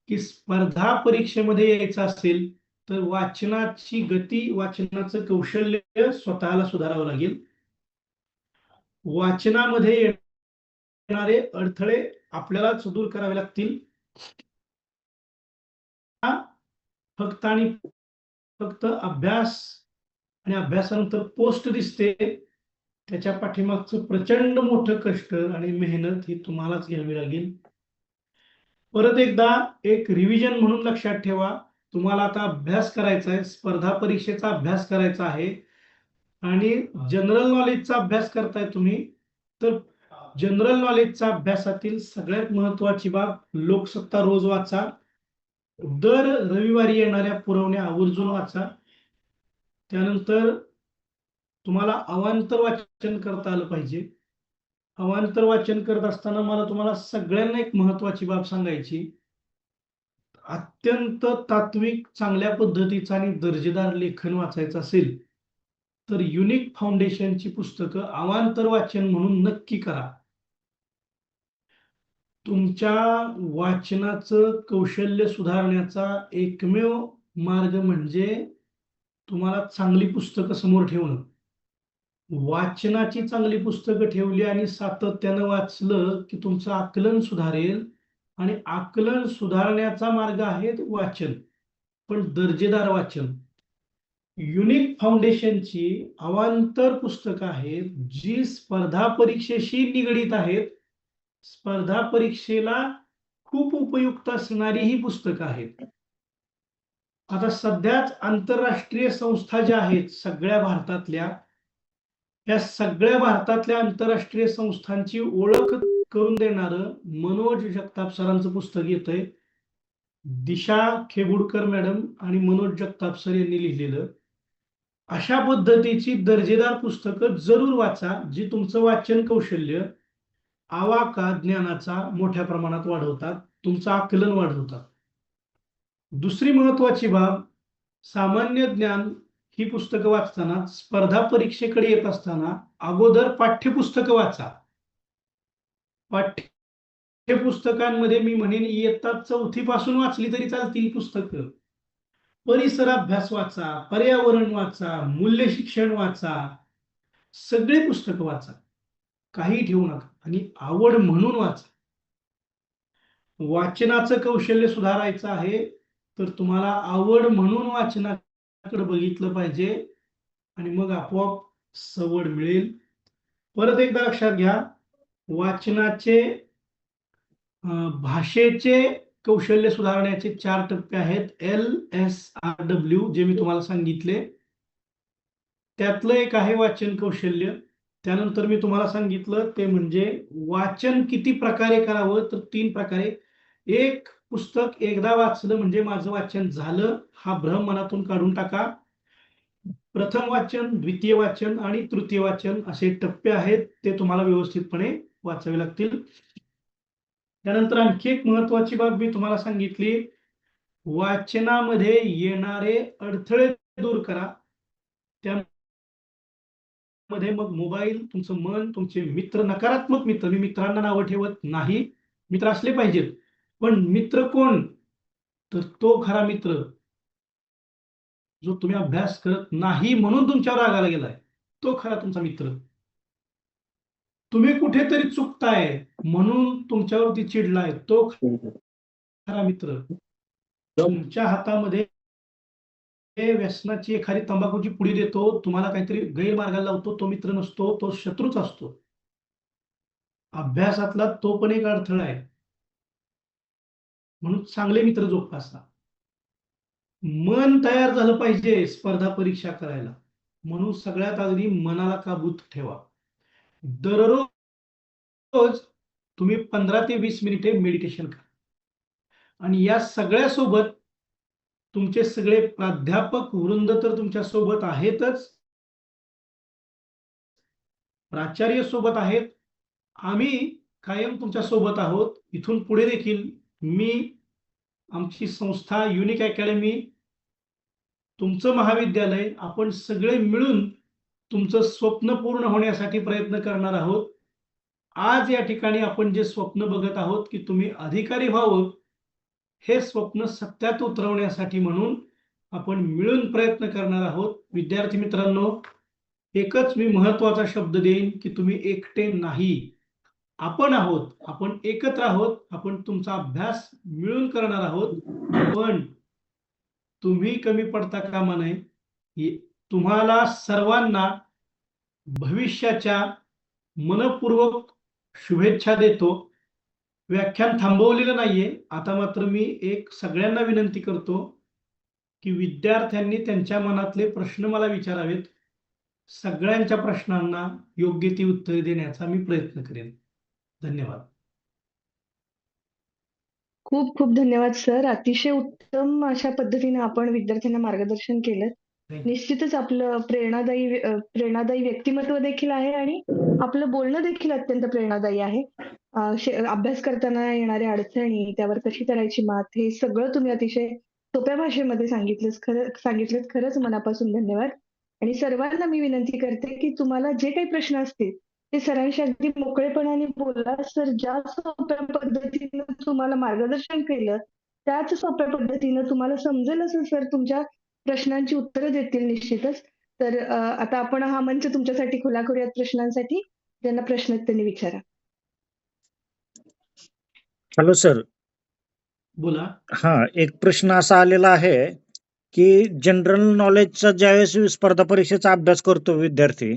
की स्पर्धा परीक्षेमध्ये यायचं असेल तर वाचनाची गती, वाचनाचं कौशल्य स्वतःला सुधारावं लागेल. वाचनामध्ये येणारे अडथळे आपल्यालाच दूर करावे लागतील. फक्त आणि फक्त अभ्यास आणि अभ्यासानंतर पोस्ट दिसते, त्याच्या पाठीमागचं प्रचंड मोठं कष्ट आणि मेहनत ही तुम्हालाच घ्यावी लागेल. परत एकदा एक रिव्हिजन म्हणून लक्षात ठेवा, तुम्हाला आता अभ्यास करायचा आहे, स्पर्धा परीक्षेचा अभ्यास करायचा आहे आणि जनरल नॉलेजचा अभ्यास करताय तुम्ही, तर जनरल नॉलेजचा अभ्यासातील सगळ्यात महत्वाची बाब लोकसत्ता रोज वाचा. दर रविवारी येणाऱ्या पुरवण्या आवर्जून वाचा. त्यानंतर तुम्हाला अवांतर वाचन करता आलं पाहिजे. अवांतर वाचन करत असताना मला तुम्हाला सगळ्यांना एक महत्वाची बाब सांगायची. अत्यंत तात्विक, चांगल्या पद्धतीचं आणि दर्जेदार लेखन वाचायचं असेल तर युनिक फाउंडेशनची पुस्तकं अवांतर वाचन म्हणून नक्की करा. तुमच्या वाचनाचं कौशल्य सुधारण्याचा एकमेव मार्ग म्हणजे तुम्हाला चांगली पुस्तकं समोर ठेवणं. वाचनाची चांगली पुस्तकं ठेवली आणि सातत्यानं वाचलं की तुमचं आकलन सुधारेल. आणि आकलन सुधारण्याचा मार्ग आहे वाचन, पण दर्जेदार वाचन. युनिक फाउंडेशनची अवांतर पुस्तकं आहेत जी स्पर्धा परीक्षेशी निगडीत आहेत. स्पर्धा परीक्षेला खूप उपयुक्त असणारी ही पुस्तकं आहेत. आता सध्याच आंतरराष्ट्रीय संस्था ज्या आहेत सगळ्या भारतातल्या, या सगळ्या भारतातल्या आंतरराष्ट्रीय संस्थांची ओळख करून देणारं मनोज जगताप सरांचं पुस्तक येतंय. दिशा खेगुडकर मॅडम आणि मनोज जगताप सर यांनी लिहिलेलं. अशा पद्धतीची दर्जेदार पुस्तकं जरूर वाचा, जी तुमचं वाचन कौशल्य, आवाका ज्ञानाचा मोठ्या प्रमाणात वाढवतात, तुमचं आकलन वाढवतात. दुसरी महत्वाची बाब, सामान्य ज्ञान ही पुस्तकं वाचताना, स्पर्धा परीक्षेकडे येत असताना अगोदर पाठ्यपुस्तकं वाचा. पाठ्यपुस्तकांमध्ये मी म्हणेन इयत्ता 4थी पासून वाचली तरी चालतील पुस्तकं. परिसर अभ्यास वाचा, पर्यावरण वाचा, मूल्य शिक्षण वाचा, सगळे पुस्तकं वाचा, काही ठेवू नका आणि आवड म्हणून वाचा. वाचनाचं कौशल्य सुधारायचं आहे तर तुम्हाला आवड म्हणून वाचनाकडे बघितलं पाहिजे आणि मग आपोआप सवड मिळेल. परत एकदा लक्षात घ्या, वाचनाचे भाषेचे कौशल्य सुधारण्याचे 4 टप्पे आहेत, LSRW, जे मी तुम्हाला सांगितले. त्यातलं एक आहे वाचन कौशल्य. त्यानंतर मी तुम्हाला सांगितलं ते म्हणजे वाचन किती प्रकारे करावं, तर 3 प्रकारे. एक पुस्तक एकदा वाचलं म्हणजे माझं वाचन झालं, हा भ्रम मनातून काढून टाका. प्रथम वाचन, द्वितीय वाचन आणि तृतीय वाचन असे टप्पे आहेत, ते तुम्हाला व्यवस्थितपणे वाचावे लागतील. त्यानंतर आणखी एक महत्वाची बाब मी तुम्हाला सांगितली, वाचनामध्ये येणारे अडथळे दूर करा. त्यामध्ये मग मोबाईल, तुमचं मन, तुमचे मित्र, नकारात्मक मित्र, मी मित्रांना नावं ठेवत नाही, मित्र असले पाहिजेत, पण मित्र कोण, तर तो खरा मित्र जो तुम्ही अभ्यास करत नाही म्हणून तुमच्यावर रागाला गेलाय, तो खरा तुमचा मित्र. तुम्ही कुठेतरी चुकताय म्हणून तुमच्यावरती चिडलाय, तो खरा मित्र. तुमच्या हातामध्ये व्यसनाची एखादी तंबाखूची पुडी देतो, तुम्हाला काहीतरी गैरमार्गाला लावतो, तो मित्र नसतो, तो शत्रूच असतो. अभ्यासातला तो पण एक अडथळा आहे. म्हणून चांगले मित्र जोपासा. मन तयार झालं पाहिजे स्पर्धा परीक्षा करायला. म्हणून सगळ्यात आधी मनाला काबूत ठेवा. दररोज तुम्ही 15 ते 20 मिनिटे मेडिटेशन करा. आणि या सगळ्यासोबत तुमचे सगळे प्राध्यापक वृंद तर तुमच्या सोबत आहेतच, प्राचार्य सोबत आहेत, आम्ही कायम तुमच्या सोबत आहोत. इथून पुढे देखील मी, आमची संस्था युनिक अकॅडमी, तुमचं महाविद्यालय, आपण सगळे मिळून तुमचं स्वप्न पूर्ण होण्यासाठी प्रयत्न करणार आहोत. आज या ठिकाणी आपण जे स्वप्न बघत आहोत की तुम्ही अधिकारी व्हावं, हे स्वप्न सत्यात उतरवण्यासाठी म्हणून आपण मिळून प्रयत्न करणार आहोत. विद्यार्थी मित्रांनो, एकच मी महत्वाचा शब्द देईन की तुम्ही एकटे नाही, आपण आहोत, आपण एकत्र आहोत, आपण तुमचा अभ्यास मिळून करणार आहोत. पण तुम्ही कमी पडता कामा नये. तुम्हाला सर्वांना भविष्याच्या मनपूर्वक शुभेच्छा देतो. व्याख्यान थांबवलेलं नाहीये. आता मात्र मी एक सगळ्यांना विनंती करतो की विद्यार्थ्यांनी त्यांच्या मनातले प्रश्न मला विचारावेत. सगळ्यांच्या प्रश्नांना योग्य ती उत्तरे देण्याचा मी प्रयत्न करेन. धन्यवाद.
खूप खूप धन्यवाद सर. अतिशय उत्तम अशा पद्धतीने आपण विद्यार्थ्यांना मार्गदर्शन केलं. निश्चितच आपलं प्रेरणादायी व्यक्तिमत्व देखील आहे आणि आपलं बोलणं देखील अत्यंत प्रेरणादायी आहे. अभ्यास करताना येणाऱ्या अडचणी, त्यावर कशी करायची मात, हे सगळं तुम्ही अतिशय सोप्या भाषेमध्ये सांगितलं. खरंच मनापासून धन्यवाद. आणि सर्वांना मी विनंती करते की तुम्हाला जे काही प्रश्न असतील ते सरांशी अगदी मोकळेपणाने बोला. सर ज्या सोप्या पद्धतीनं तुम्हाला मार्गदर्शन केलं, त्याच सोप्या पद्धतीनं तुम्हाला समजेल असं सर तुमच्या प्रश्नांची उत्तरं देतील निश्चितच. तर आता आपण हा मंच तुमच्यासाठी खुला करूयात प्रश्नांसाठी. ज्यांना प्रश्न आहेत त्यांनी विचारा.
Hello sir.
बोला.
हा, एक प्रश्न असा आलेला आहे की जनरल नॉलेजचा ज्यावेळेस स्पर्धा परीक्षेचा अभ्यास करतो विद्यार्थी,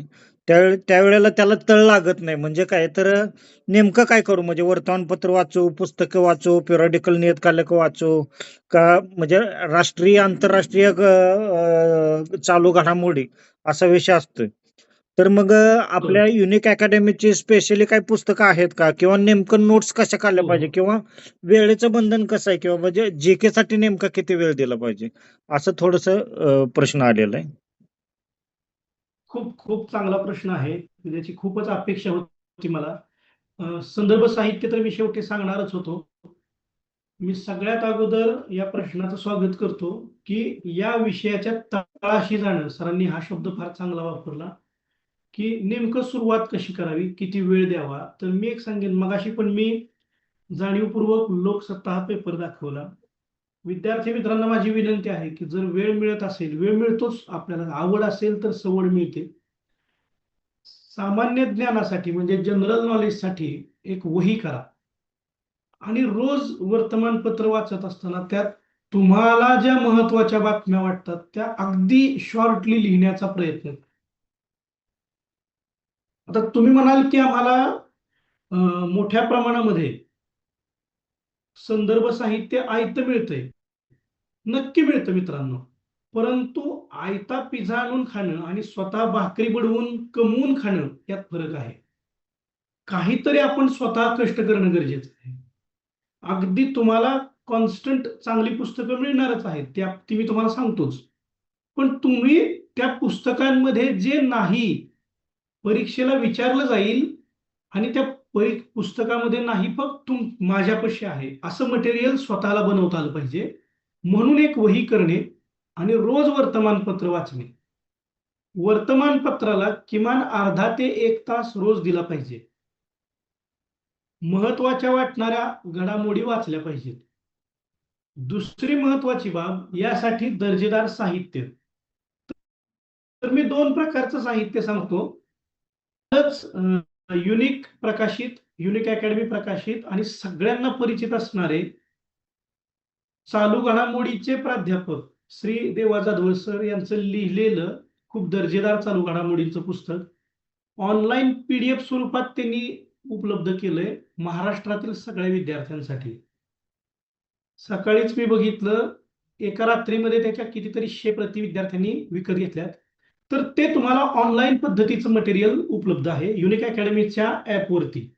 त्यावेळेला त्याला तळ लागत नाही. म्हणजे काय तर नेमकं काय करू? म्हणजे वर्तमानपत्र वाचू, पुस्तकं वाचू, पिरियडिकल नियतकालिक वाचू का, म्हणजे राष्ट्रीय आंतरराष्ट्रीय चालू घडामोडी असा विषय असतोय. तर मग आपल्या युनिक अकॅडमीची स्पेशली काही पुस्तकं आहेत का, किंवा नेमकं नोट्स कशा काढल्या पाहिजे, किंवा वेळेचं बंधन कसं आहे, किंवा म्हणजे जीके साठी नेमका किती वेळ दिला पाहिजे, असं थोडस प्रश्न आलेला आहे.
खूप खूप चांगला प्रश्न आहे. त्याची खूपच अपेक्षा होती मला. संदर्भ साहित्य तर मी शेवटी सांगणारच होतो. मी सगळ्यात अगोदर या प्रश्नाचं स्वागत करतो की या विषयाच्या तळाशी जाणं. सरांनी हा शब्द फार चांगला वापरला की नेमकं सुरुवात कशी करावी, किती वेळ द्यावा. तर मी एक सांगेन, मगाशी पण मी जाणीवपूर्वक लोकसत्ता हा पेपर दाखवला. विद्यार्थी मित्रांना माझी विनंती आहे की जर वेळ मिळत असेल, वेळ मिळतोच आपल्याला, आवड असेल तर सवड मिळते. सामान्य ज्ञानासाठी म्हणजे जनरल नॉलेजसाठी एक वही करा आणि रोज वर्तमानपत्र वाचत असताना त्यात तुम्हाला ज्या महत्वाच्या बातम्या वाटतात त्या अगदी शॉर्टली लिहिण्याचा प्रयत्न करा. आता तुम्ही म्हणाल की आम्हाला मोठ्या प्रमाणामध्ये संदर्भ साहित्य आयतं मिळतंय. नक्की मिळतं मित्रांनो, परंतु आयता पिझ्झा आणून खाणं आणि स्वतः भाकरी बडवून कमवून खाणं यात फरक आहे. काहीतरी आपण स्वतः कष्ट करणं गरजेचं आहे. अगदी तुम्हाला कॉन्स्टंट चांगली पुस्तकं मिळणारच आहेत, ती मी तुम्हाला सांगतोच. पण तुम्ही त्या पुस्तकांमध्ये जे नाही, परीक्षेला विचारलं जाईल आणि त्या पुस्तकामध्ये नाही, फक्त माझ्यापाशी आहे असं मटेरियल स्वतःला बनवता आलं पाहिजे. म्हणून एक वही करणे आणि रोज वर्तमानपत्र वाचणे. वर्तमानपत्राला किमान अर्धा ते 1 तास रोज दिला पाहिजे. महत्वाच्या वाटणाऱ्या घडामोडी वाचल्या पाहिजेत. दुसरी महत्वाची बाब, यासाठी दर्जेदार साहित्य. तर मी 2 प्रकारचं साहित्य सांगतो. युनिक प्रकाशित, युनिक अकॅडमी प्रकाशित आणि सगळ्यांना परिचित असणारे चालू घडामोडीचे प्राध्यापक श्री देवा जाधव सर यांचं लिहिलेलं खूप दर्जेदार चालू घडामोडीचं पुस्तक ऑनलाईन PDF स्वरूपात त्यांनी उपलब्ध केलंय महाराष्ट्रातील सगळ्या विद्यार्थ्यांसाठी. सकाळीच मी बघितलं, एका रात्रीमध्ये त्याच्या कितीतरी 100 प्रती विद्यार्थ्यांनी विकत घेतल्यात. तर ते तुम्हाला ऑनलाईन पद्धतीचं मटेरियल उपलब्ध आहे युनिक अकॅडमीच्या ॲपवरती.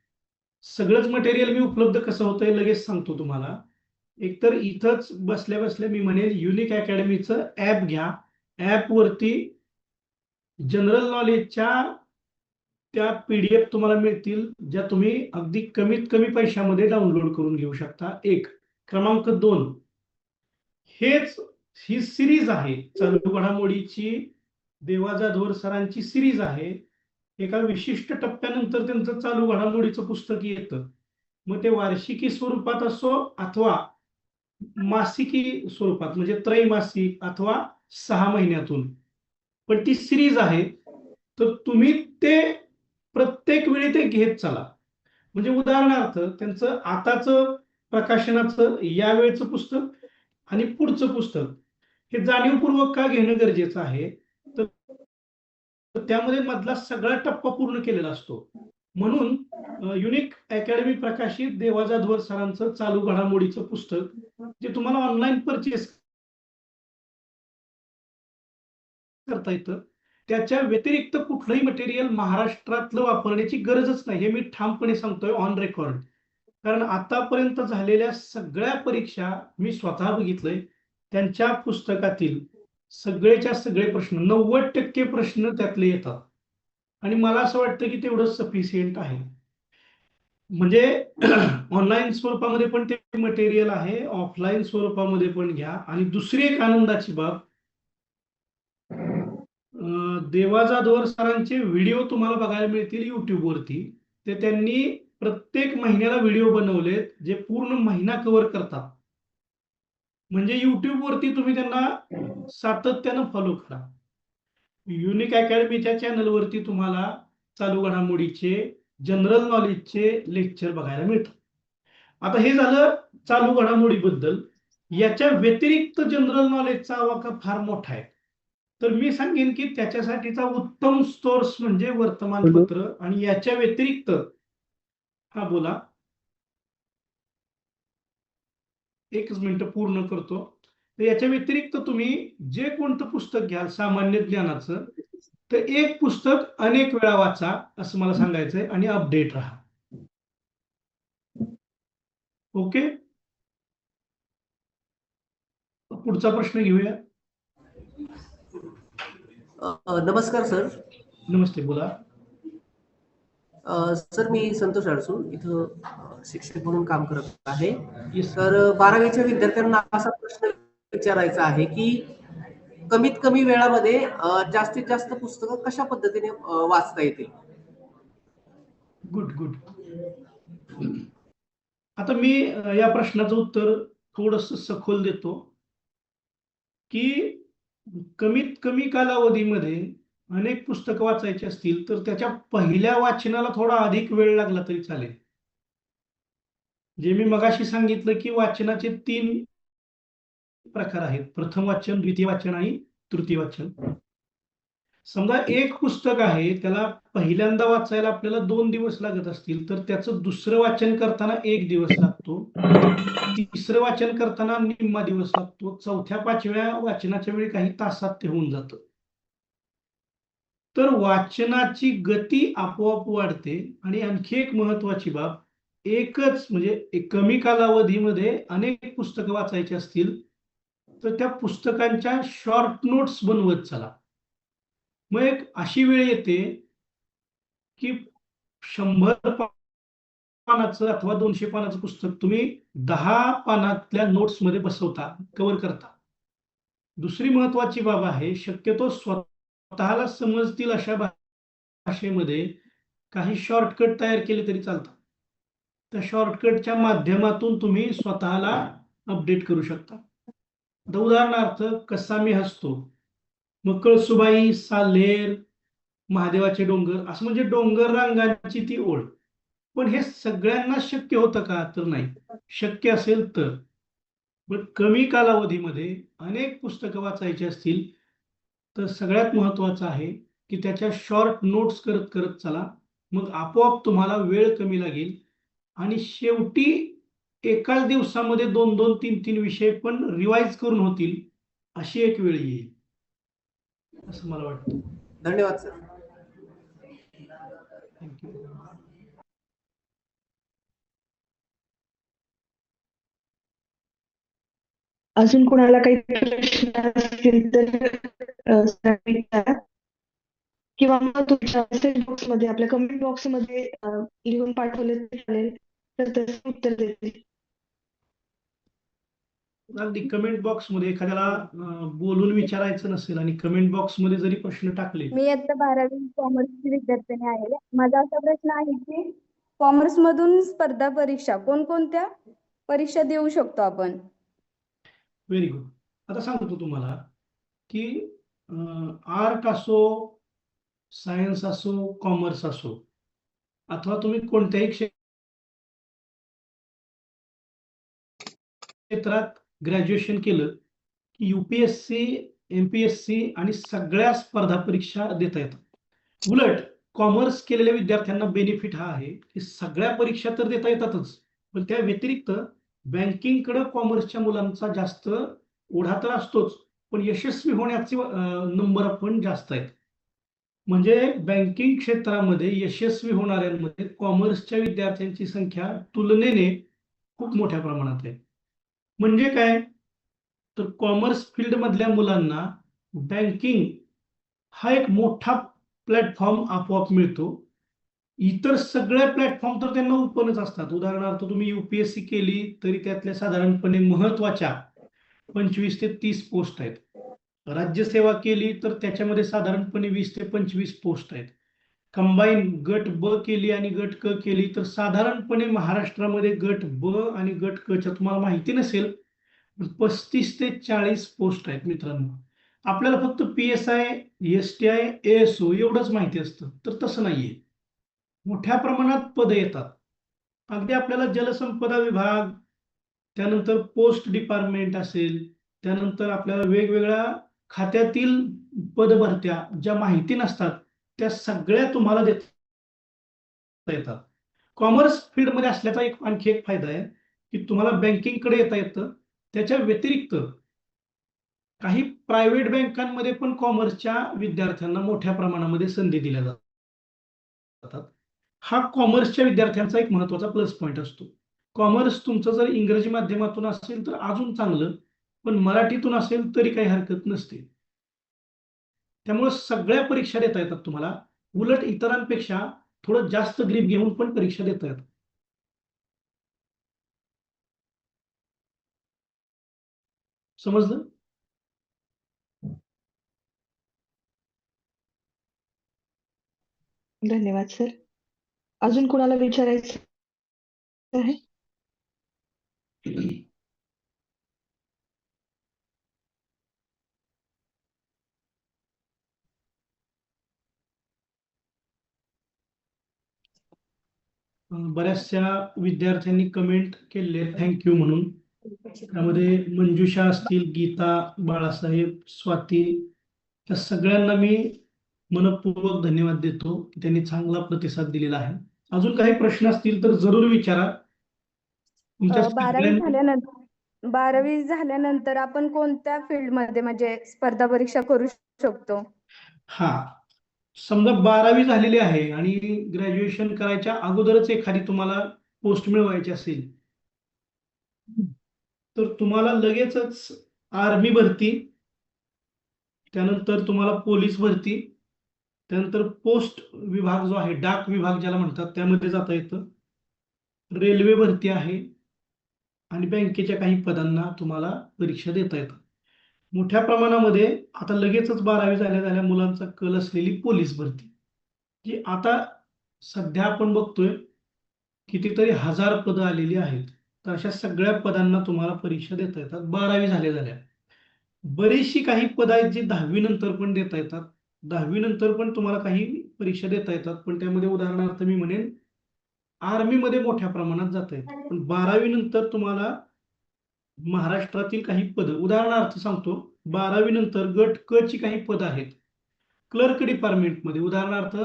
सगळंच मटेरियल मी उपलब्ध कसं होतंय लगेच सांगतो तुम्हाला. एकतर इथंच बसल्या बसल्या मी म्हणेल युनिक अकॅडमीचं ॲप घ्या. ॲपवरती जनरल नॉलेजच्या त्या PDF तुम्हाला मिळतील, ज्या तुम्ही अगदी कमीत कमी पैशामध्ये डाउनलोड करून घेऊ शकता. एक. क्रमांक 2, ही सिरीज आहे चालू घडामोडीची, देवा जाधवर सरांची सिरीज आहे. एका विशिष्ट टप्प्यानंतर त्यांचं चालू घडामोडीचं पुस्तक येतं. मग ते वार्षिकी स्वरूपात असो अथवा मासिकी स्वरूपात, म्हणजे त्रैमासिक अथवा 6 महिन्यातून, पण ती सिरीज आहे. तर तुम्ही ते प्रत्येक वेळी ते घेत चला. म्हणजे उदाहरणार्थ त्यांचं आताचं प्रकाशनाचं यावेळचं पुस्तक आणि पुढचं पुस्तक हे जाणीवपूर्वक का घेणं गरजेचं आहे, तर त्यामध्ये मधला सगळा टप्पा पूर्ण केलेला असतो. म्हणून युनिक अकॅडमी प्रकाशित देवा जाधवर सरांचं चालू घडामोडीचं पुस्तक जे तुम्हाला ऑनलाईन परचेस करता येतं, त्याच्या व्यतिरिक्त कुठलंही मटेरियल महाराष्ट्रातलं वापरण्याची गरजच नाही. हे मी ठामपणे सांगतोय ऑन रेकॉर्ड. कारण आतापर्यंत झालेल्या सगळ्या परीक्षा मी स्वतः बघितलंय, त्यांच्या पुस्तकातील सगळेच्या सगळे प्रश्न 90% प्रश्न त्यातले येतात. आणि मला असं वाटतं की तेवढं सफिशियंट आहे. म्हणजे ऑनलाईन स्वरूपामध्ये पण ते मटेरियल आहे, ऑफलाईन स्वरूपामध्ये पण घ्या. आणि दुसरी एक आनंदाची बाब, देवा जाधवर सरांचे व्हिडिओ तुम्हाला बघायला मिळतील युट्यूबवरती. ते त्यांनी प्रत्येक महिन्याला व्हिडिओ बनवलेत जे पूर्ण महिना कव्हर करतात. म्हणजे युट्यूबवरती तुम्ही त्यांना सातत्यानं फॉलो करा. युनिक अकॅडमीच्या चॅनलवरती तुम्हाला चालू घडामोडीचे जनरल नॉलेजचे लेक्चर बघायला मिळतात. आता हे झालं चालू घडामोडीबद्दल. याच्या व्यतिरिक्त जनरल नॉलेजचा आवाका फार मोठा आहे. तर मी सांगेन की त्याच्यासाठीचा उत्तम सोर्स म्हणजे वर्तमानपत्र. आणि याच्या व्यतिरिक्त, हा बोला, एकच मिनिट पूर्ण करतो. तर याच्या व्यतिरिक्त तुम्ही जे कोणतं पुस्तक घ्याल सामान्य ज्ञानाचं, तर एक पुस्तक अनेक वेळा वाचा असं मला सांगायचंय आणि अपडेट राहा. ओके, पुढचा प्रश्न घेऊया.
नमस्कार सर.
नमस्ते, बोला.
सर मी संतोष अडसूळ इथं शिक्षक म्हणून काम करत आहे.
Yes.
तर 12वीच्या विद्यार्थ्यांना असा प्रश्न विचारायचा आहे की कमीत कमी वेळामध्ये जास्तीत जास्त पुस्तकं कशा पद्धतीने वाचता येतील.
Good good. आता मी या प्रश्नाचं उत्तर थोडस सखोल देतो की कमीत कमी कालावधीमध्ये अनेक पुस्तकं वाचायची असतील तर त्याच्या पहिल्या वाचनाला थोडा अधिक वेळ लागला तरी चालेल. जे मी मगाशी सांगितलं की वाचनाचे 3 प्रकार आहेत, प्रथम वाचन, द्वितीय वाचन आणि तृतीय वाचन. समजा एक पुस्तक आहे, त्याला पहिल्यांदा वाचायला आपल्याला 2 दिवस लागत असतील तर त्याचं दुसरं वाचन करताना 1 दिवस लागतो, तिसरं वाचन करताना निम्मा दिवस लागतो, चौथ्या 5व्या वाचनाच्या वेळी काही तासात ते होऊन जातं. तर वाचनाची गती आपोआप वाढते. आणि आणखी एक महत्वाची बाब, एकच म्हणजे कमी कालावधीमध्ये अनेक पुस्तकं वाचायची असतील तर त्या पुस्तकांच्या शॉर्ट नोट्स बनवत चला. मग एक अशी वेळ येते की 100 पानाचं अथवा 200 पानाचं पुस्तक तुम्ही 10 पानातल्या नोट्स मध्ये बसवता, कव्हर करता. दुसरी महत्वाची बाब आहे, शक्यतो स्वतःला समजतील अशा भाषेमध्ये काही शॉर्टकट तयार केले तरी चालतात. त्या शॉर्टकटच्या माध्यमातून तुम्ही स्वतःला अपडेट करू शकता. उदाहरणार्थ, कसा मी हसतो, मग कळसुबाई, साल्हेर, महादेवाचे डोंगर, असं म्हणजे डोंगर रांगांची ती ओळ. पण हे सगळ्यांना शक्य होतं का? तर नाही. शक्य असेल तर पण कमी कालावधीमध्ये अनेक पुस्तकं वाचायची असतील तर सगळ्यात महत्वाचं आहे की त्याच्या शॉर्ट नोट्स करत करत चला, मग आपोआप तुम्हाला वेळ कमी लागेल आणि शेवटी एकाच दिवसामध्ये 2-2, 3-3 विषय पण रिवाइज करून होतील अशी एक वेळ येईल असं मला वाटतं.
धन्यवाद सर.
थँक्यू.
अजून कोणाला काही प्रश्न असतील तर सरांनी विचारा. किंवा मग तुमच्या मेसेज बॉक्समध्ये आपल्या कमेंट बॉक्समध्ये लिहून पाठवले तरी चालेल, तर त्याचं उत्तर देतील.
अगदी कमेंट बॉक्स मध्ये एखाद्याला बोलून विचारायचं नसेल आणि कमेंट बॉक्स मध्ये जरी प्रश्न टाकले.
मी आता 12वी कॉमर्सची विद्यार्थिनी आहे. माझा असा प्रश्न आहे की कॉमर्स मधून स्पर्धा परीक्षा कोणकोणत्या परीक्षा देऊ शकतो आपण?
Very good. आता सांगतो तुम्हाला की आर्ट असो, सायन्स असो, कॉमर्स असो, अथवा तुम्ही कोणत्याही क्षेत्रात ग्रॅज्युएशन केलं की UPSC, MPSC आणि सगळ्या स्पर्धा परीक्षा देता येतात. उलट कॉमर्स केलेल्या विद्यार्थ्यांना बेनिफिट हा आहे की सगळ्या परीक्षा तर देता येतातच, पण त्या व्यतिरिक्त बँकिंगकडे कॉमर्सच्या मुलांचा जास्त ओढा तर असतोच, पण यशस्वी होण्याचे नंबर पण जास्त आहेत. म्हणजे बँकिंग क्षेत्रामध्ये यशस्वी होणाऱ्यांमध्ये कॉमर्सच्या विद्यार्थ्यांची संख्या तुलनेने खूप मोठ्या प्रमाणात आहे. म्हणजे काय, तर कॉमर्स फील्ड मधल्या मुलांना बँकिंग हा एक मोठा प्लॅटफॉर्म आपोआप मिळतो. इतर सगळे प्लॅटफॉर्म तर त्यांना ओपनच असतात. उदाहरणार्थ तुम्ही UPSC केली तरी त्यातल्या साधारणपणे महत्वाच्या 25 ते 30 पोस्ट आहेत. राज्यसेवा केली तर त्याच्यामध्ये साधारणपणे 20 ते 25 पोस्ट आहेत. कंबाईन गट ब केली आणि गट क केली तर साधारणपणे महाराष्ट्रामध्ये गट ब आणि गट क च्या तुम्हाला माहिती नसेल 35 ते 40 पोस्ट आहेत मित्रांनो. आपल्याला फक्त PSI, STI, ASO एवढंच माहिती असतं, तर तसं नाहीये. मोठ्या प्रमाणात पद येतात. अगदी आपल्याला जलसंपदा विभाग, त्यानंतर पोस्ट डिपार्टमेंट असेल, त्यानंतर आपल्याला वेगवेगळ्या खात्यातील पदभरत्या ज्या माहिती नसतात त्या सगळ्या तुम्हाला देता येतात. कॉमर्स फील्डमध्ये असल्याचा आणखी एक फायदा आहे की तुम्हाला बँकिंगकडे येता येतं. त्याच्या व्यतिरिक्त काही प्रायव्हेट बँकांमध्ये पण कॉमर्सच्या विद्यार्थ्यांना मोठ्या प्रमाणामध्ये संधी दिल्या जातात. हा कॉमर्सच्या विद्यार्थ्यांचा एक महत्वाचा प्लस पॉईंट असतो. कॉमर्स तुमचं जर इंग्रजी माध्यमातून असेल तर अजून चांगलं, पण मराठीतून असेल तरी काही हरकत नसते. त्यामुळे सगळ्या परीक्षा देता येतात तुम्हाला. उलट इतरांपेक्षा थोडं जास्त ग्रीप घेऊन पण परीक्षा देता येतात. समजलं?
धन्यवाद सर. अजून कोणाला विचारायचं आहे?
बऱ्याचशा विद्यार्थ्यांनी कमेंट केले थँक्यू म्हणून. त्यामध्ये मंजुषा असतील, गीता, बाळासाहेब, स्वाती, त्या सगळ्यांना मी मनपूर्वक धन्यवाद देतो की त्यांनी चांगला प्रतिसाद दिलेला आहे. अजून काही प्रश्न असतील तर जरूर विचारा. तुमच्या
12वी झाल्यानंतर आपण कोणत्या फील्डमध्ये म्हणजे स्पर्धा परीक्षा करू शकतो?
हा, समजा 12वी झालेली आहे आणि ग्रॅज्युएशन करायच्या अगोदरच एखादी तुम्हाला पोस्ट मिळवायची असेल तर तुम्हाला लगेचच आर्मी भरती, त्यानंतर तुम्हाला पोलीस भरती, त्यानंतर पोस्ट विभाग जो आहे, डाक विभाग ज्याला म्हणतात, त्यामध्ये जाता येतं. रेल्वे भरती आहे आणि बँकेच्या काही पदांना तुम्हाला परीक्षा देता येतात. मोठ्या प्रमाणामध्ये आता लगेचच 12वी झाल्या मुलांचा कल असलेली पोलीस भरती, जी आता सध्या आपण बघतोय कितीतरी 1000 पदं आलेली आहेत. तर अशा सगळ्या पदांना तुम्हाला परीक्षा देता येतात 12वी झाल्या. बरीचशी काही पद आहेत जी 10वी नंतर पण देता येतात. 10वी नंतर पण तुम्हाला काही परीक्षा देता येतात, पण त्यामध्ये उदाहरणार्थ मी म्हणेन आर्मी मध्ये मोठ्या प्रमाणात जाता येतं. पण 12वी नंतर तुम्हाला महाराष्ट्रातील काही पद उदाहरणार्थ सांगतो, 12वी नंतर गट क ची काही पद आहेत क्लर्क डिपार्टमेंटमध्ये. उदाहरणार्थ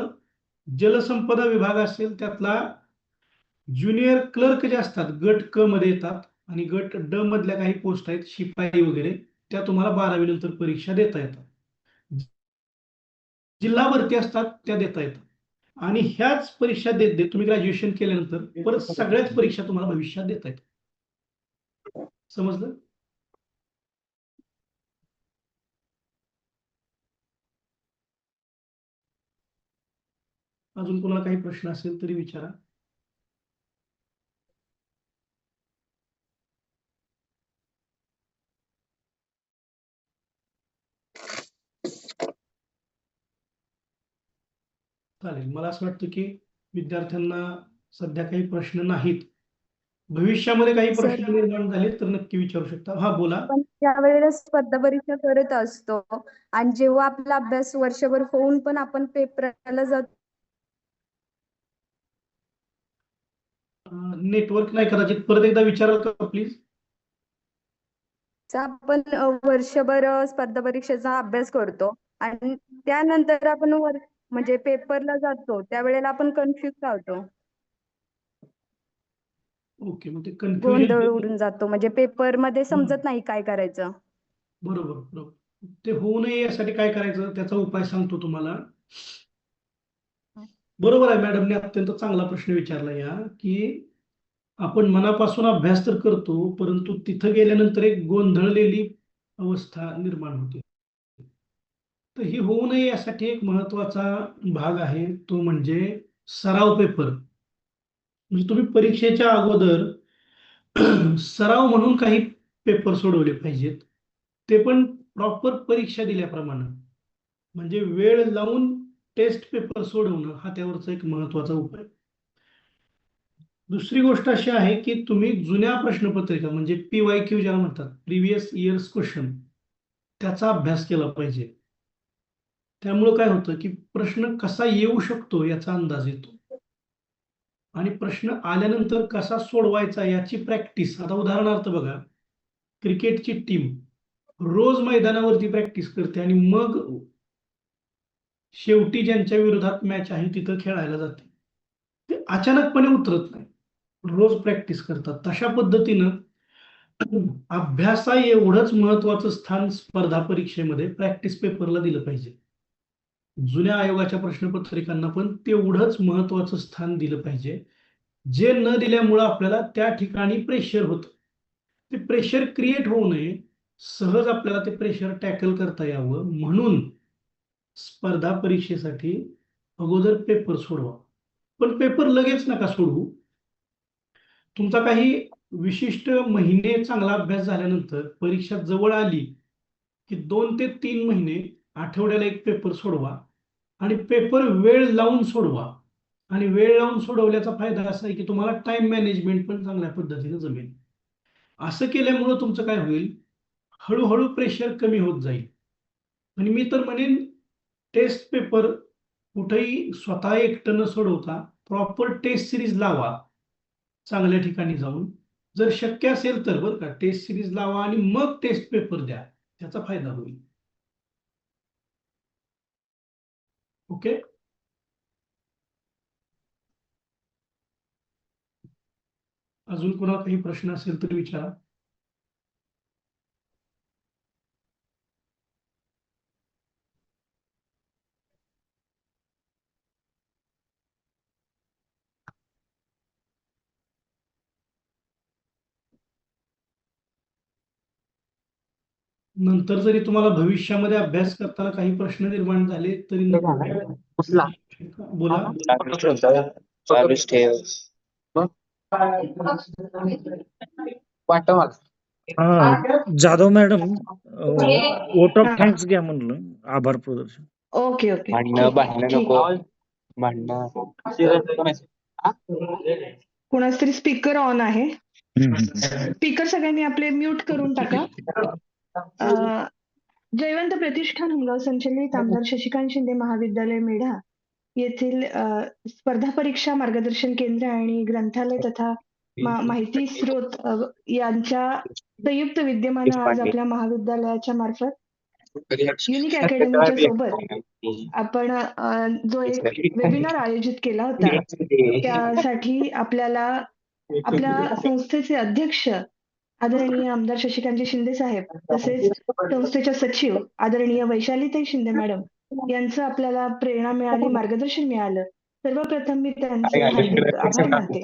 जलसंपदा विभाग असेल त्यातला ज्युनियर क्लर्क जे असतात गट क मध्ये येतात, आणि गट ड मधल्या काही पोस्ट आहेत शिपाई वगैरे, त्या तुम्हाला 12वी नंतर परीक्षा देता येतात. जिल्हा भरती असतात त्या देता येतात. आणि ह्याच परीक्षा देत देत तुम्ही ग्रॅज्युएशन केल्यानंतर परत सगळ्याच परीक्षा तुम्हाला भविष्यात देता येतात. समजलं? अजून कोणाला काही प्रश्न असेल तरी विचारा. चालेल. मला असं वाटतं की विद्यार्थ्यांना सध्या काही प्रश्न नाहीत. भविष्यामध्ये काही
सर.
प्रश्न निर्माण झाले तर नक्की विचारू शकता. हा बोला.
आपण ज्या वेळेला स्पर्धा परीक्षा करत असतो आणि जेव्हा आपला अभ्यास वर्षभर होऊन पण आपण पेपरला जातो,
नेटवर्क नाही कदाचित, परत एकदा विचाराल का प्लीज?
आपण वर्षभर स्पर्धा परीक्षेचा अभ्यास करतो आणि त्यानंतर आपण म्हणजे पेपरला जातो, त्यावेळेला आपण कन्फ्युज का होतो?
ओके, मग ते
गोंधळ
कन्फ्युजन.
उडून जातो, म्हणजे पेपर मध्ये समजत नाही काय करायचं.
बरोबर बरोबर. ते होऊ नये यासाठी काय करायचं त्याचा उपाय सांगतो तुम्हाला. बरोबर आहे, मॅडमने अत्यंत चांगला प्रश्न विचारला या, की आपण मनापासून अभ्यास तर करतो, परंतु तिथं गेल्यानंतर एक गोंधळलेली अवस्था निर्माण होते. तर ही होऊ नये यासाठी एक महत्वाचा भाग आहे, तो म्हणजे सराव पेपर. म्हणजे तुम्ही परीक्षेच्या अगोदर सराव म्हणून काही पेपर सोडवले पाहिजेत, ते पण प्रॉपर परीक्षा दिल्याप्रमाणे. म्हणजे वेळ लावून टेस्ट पेपर सोडवणं हा त्यावरचा एक महत्वाचा उपाय. दुसरी गोष्ट अशी आहे की तुम्ही जुन्या प्रश्नपत्रिका म्हणजे PYQ ज्याला म्हणतात, प्रिव्हियस इयर्स क्वेश्चन, त्याचा अभ्यास केला पाहिजे. त्यामुळे काय होतं की प्रश्न कसा येऊ शकतो याचा अंदाज येतो, आणि प्रश्न आल्यानंतर कसा सोडवायचा याची प्रॅक्टिस. आता उदाहरणार्थ बघा, क्रिकेटची टीम रोज मैदानावरती प्रॅक्टिस करते आणि मग शेवटी ज्यांच्या विरोधात मॅच आहे तिथं खेळायला जाते. ते अचानकपणे उतरत नाही, रोज प्रॅक्टिस करतात. तशा पद्धतीनं अभ्यासा एवढंच महत्वाचं स्थान स्पर्धा परीक्षेमध्ये प्रॅक्टिस पेपरला दिलं पाहिजे. जुन्या आयोगाच्या प्रश्नपत्रिकांना पण तेवढंच महत्वाचं स्थान दिलं पाहिजे, जे न दिल्यामुळं आपल्याला त्या ठिकाणी प्रेशर होतं. ते प्रेशर क्रिएट होऊ नये, सहज आपल्याला ते प्रेशर टॅकल करता यावं म्हणून स्पर्धा परीक्षेसाठी अगोदर पेपर सोडवा. पण पेपर लगेच नका सोडवू. तुमचा काही विशिष्ट महिने चांगला अभ्यास झाल्यानंतर परीक्षा जवळ आली की 2 ते 3 महिने आठवड्याला एक पेपर सोडवा, आणि पेपर वेळ लावून सोडवा. आणि वेळ लावून सोडवल्याचा फायदा असा आहे की तुम्हाला टाइम मॅनेजमेंट पण चांगल्या पद्धतीने जमेल. असं केल्यामुळं तुमचं काय होईल, हळूहळू प्रेशर कमी होत जाईल. आणि मी तर म्हणेन टेस्ट पेपर कुठेही स्वतः एकटं न सोडवता प्रॉपर टेस्ट सिरीज लावा चांगल्या ठिकाणी जाऊन. जर शक्य असेल तर बरं का, टेस्ट सिरीज लावा आणि मग टेस्ट पेपर द्या, त्याचा फायदा होईल. ओके. अजून कोणाला काही प्रश्न असेल तर विचारा. नंतर जरी तुम्हाला भविष्यामध्ये अभ्यास करताना काही प्रश्न निर्माण झाले तरी बोला.
चालूच ठेव. पाठव मला.
Jadhav madam, vote of thanks घ्या म्हणलं, आभार प्रदर्शन.
Okay okay.
भांडणं नको. भांडणं.
कुणाच तरी स्पीकर ऑन आहे. स्पीकर सगळ्यांनी आपले म्यूट करून टाका. जयवंत प्रतिष्ठान हंगाव संचलित आमदार शशिकांत शिंदे महाविद्यालय मेढा येथील स्पर्धा परीक्षा मार्गदर्शन केंद्र आणि ग्रंथालय तथा माहिती स्रोत यांच्या संयुक्त विद्यमानं आज आपल्या महाविद्यालयाच्या मार्फत युनिक अकॅडमीच्या सोबत आपण जो एक वेबिनार आयोजित केला होता त्यासाठी आपल्याला आपल्या संस्थेचे अध्यक्ष आदरणीय आमदार शशिकांतजी शिंदे साहेब तसेच संस्थेच्या सचिव आदरणीय वैशालीताई शिंदे मॅडम यांचं आपल्याला प्रेरणा मिळाली, मार्गदर्शन मिळालं. सर्वप्रथम मी त्यांचे हार्दिक आभार मानते.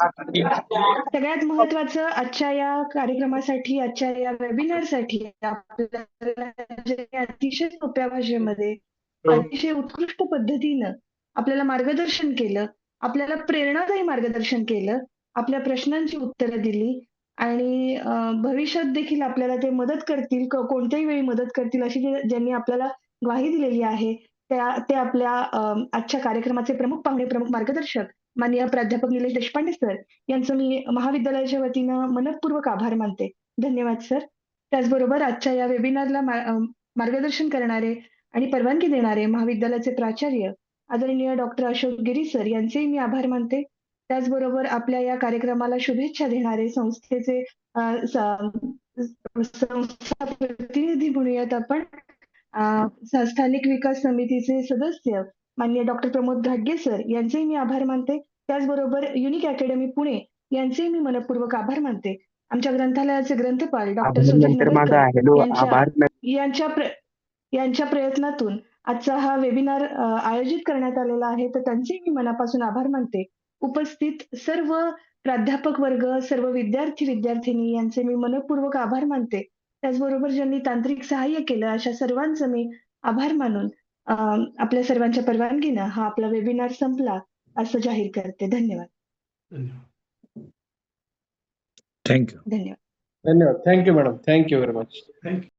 सगळ्यात महत्वाचं आजच्या या कार्यक्रमासाठी, आजच्या या वेबिनारसाठी आपल्याला अतिशय सोप्या भाषेमध्ये अतिशय उत्कृष्ट पद्धतीनं आपल्याला मार्गदर्शन केलं, आपल्याला प्रेरणादायी मार्गदर्शन केलं, आपल्या प्रश्नांची उत्तरं दिली आणि भविष्यात देखील आपल्याला ते मदत करतील, कोणत्याही वेळी मदत करतील अशी ज्यांनी आपल्याला ग्वाही दिलेली आहे ते आपल्या आजच्या कार्यक्रमाचे प्रमुख पाहुणे, प्रमुख मार्गदर्शक माननीय प्राध्यापक निलेश देशपांडे सर यांचं मी महाविद्यालयाच्या वतीनं मनःपूर्वक आभार मानते. धन्यवाद सर. त्याचबरोबर आजच्या या वेबिनारला मार्गदर्शन करणारे आणि परवानगी देणारे महाविद्यालयाचे प्राचार्य आदरणीय डॉक्टर अशोक गिरी सर यांचेही मी आभार मानते. त्याचबरोबर आपल्या या कार्यक्रमाला शुभेच्छा देणारे संस्थेचे संस्था प्रतिनिधी म्हणूयात आपण स्थानिक विकास समितीचे सदस्य माननीय डॉक्टर प्रमोद घाटगे सर यांचेही मी आभार मानते. त्याचबरोबर युनिक अकॅडमी पुणे यांचेही मी मनपूर्वक आभार मानते. आमच्या ग्रंथालयाचे ग्रंथपाल डॉक्टर सुधीर नगरकर यांच्या प्रयत्नातून आजचा हा वेबिनार आयोजित करण्यात आलेला आहे, तर त्यांचेही मी मनापासून आभार मानते. उपस्थित सर्व प्राध्यापक वर्ग, सर्व विद्यार्थी-विद्यार्थिनी यांचे मी मनपूर्वक आभार मानते. त्याचबरोबर ज्यांनी तांत्रिक सहाय्य केलं अशा सर्वांचं मी आभार मानून आपल्या सर्वांच्या परवानगीनं हा आपला वेबिनार संपला असं जाहीर करते. धन्यवाद.
थँक्यू.
धन्यवाद.
धन्यवाद. Thank you madam. Thank you very much.
Thank you.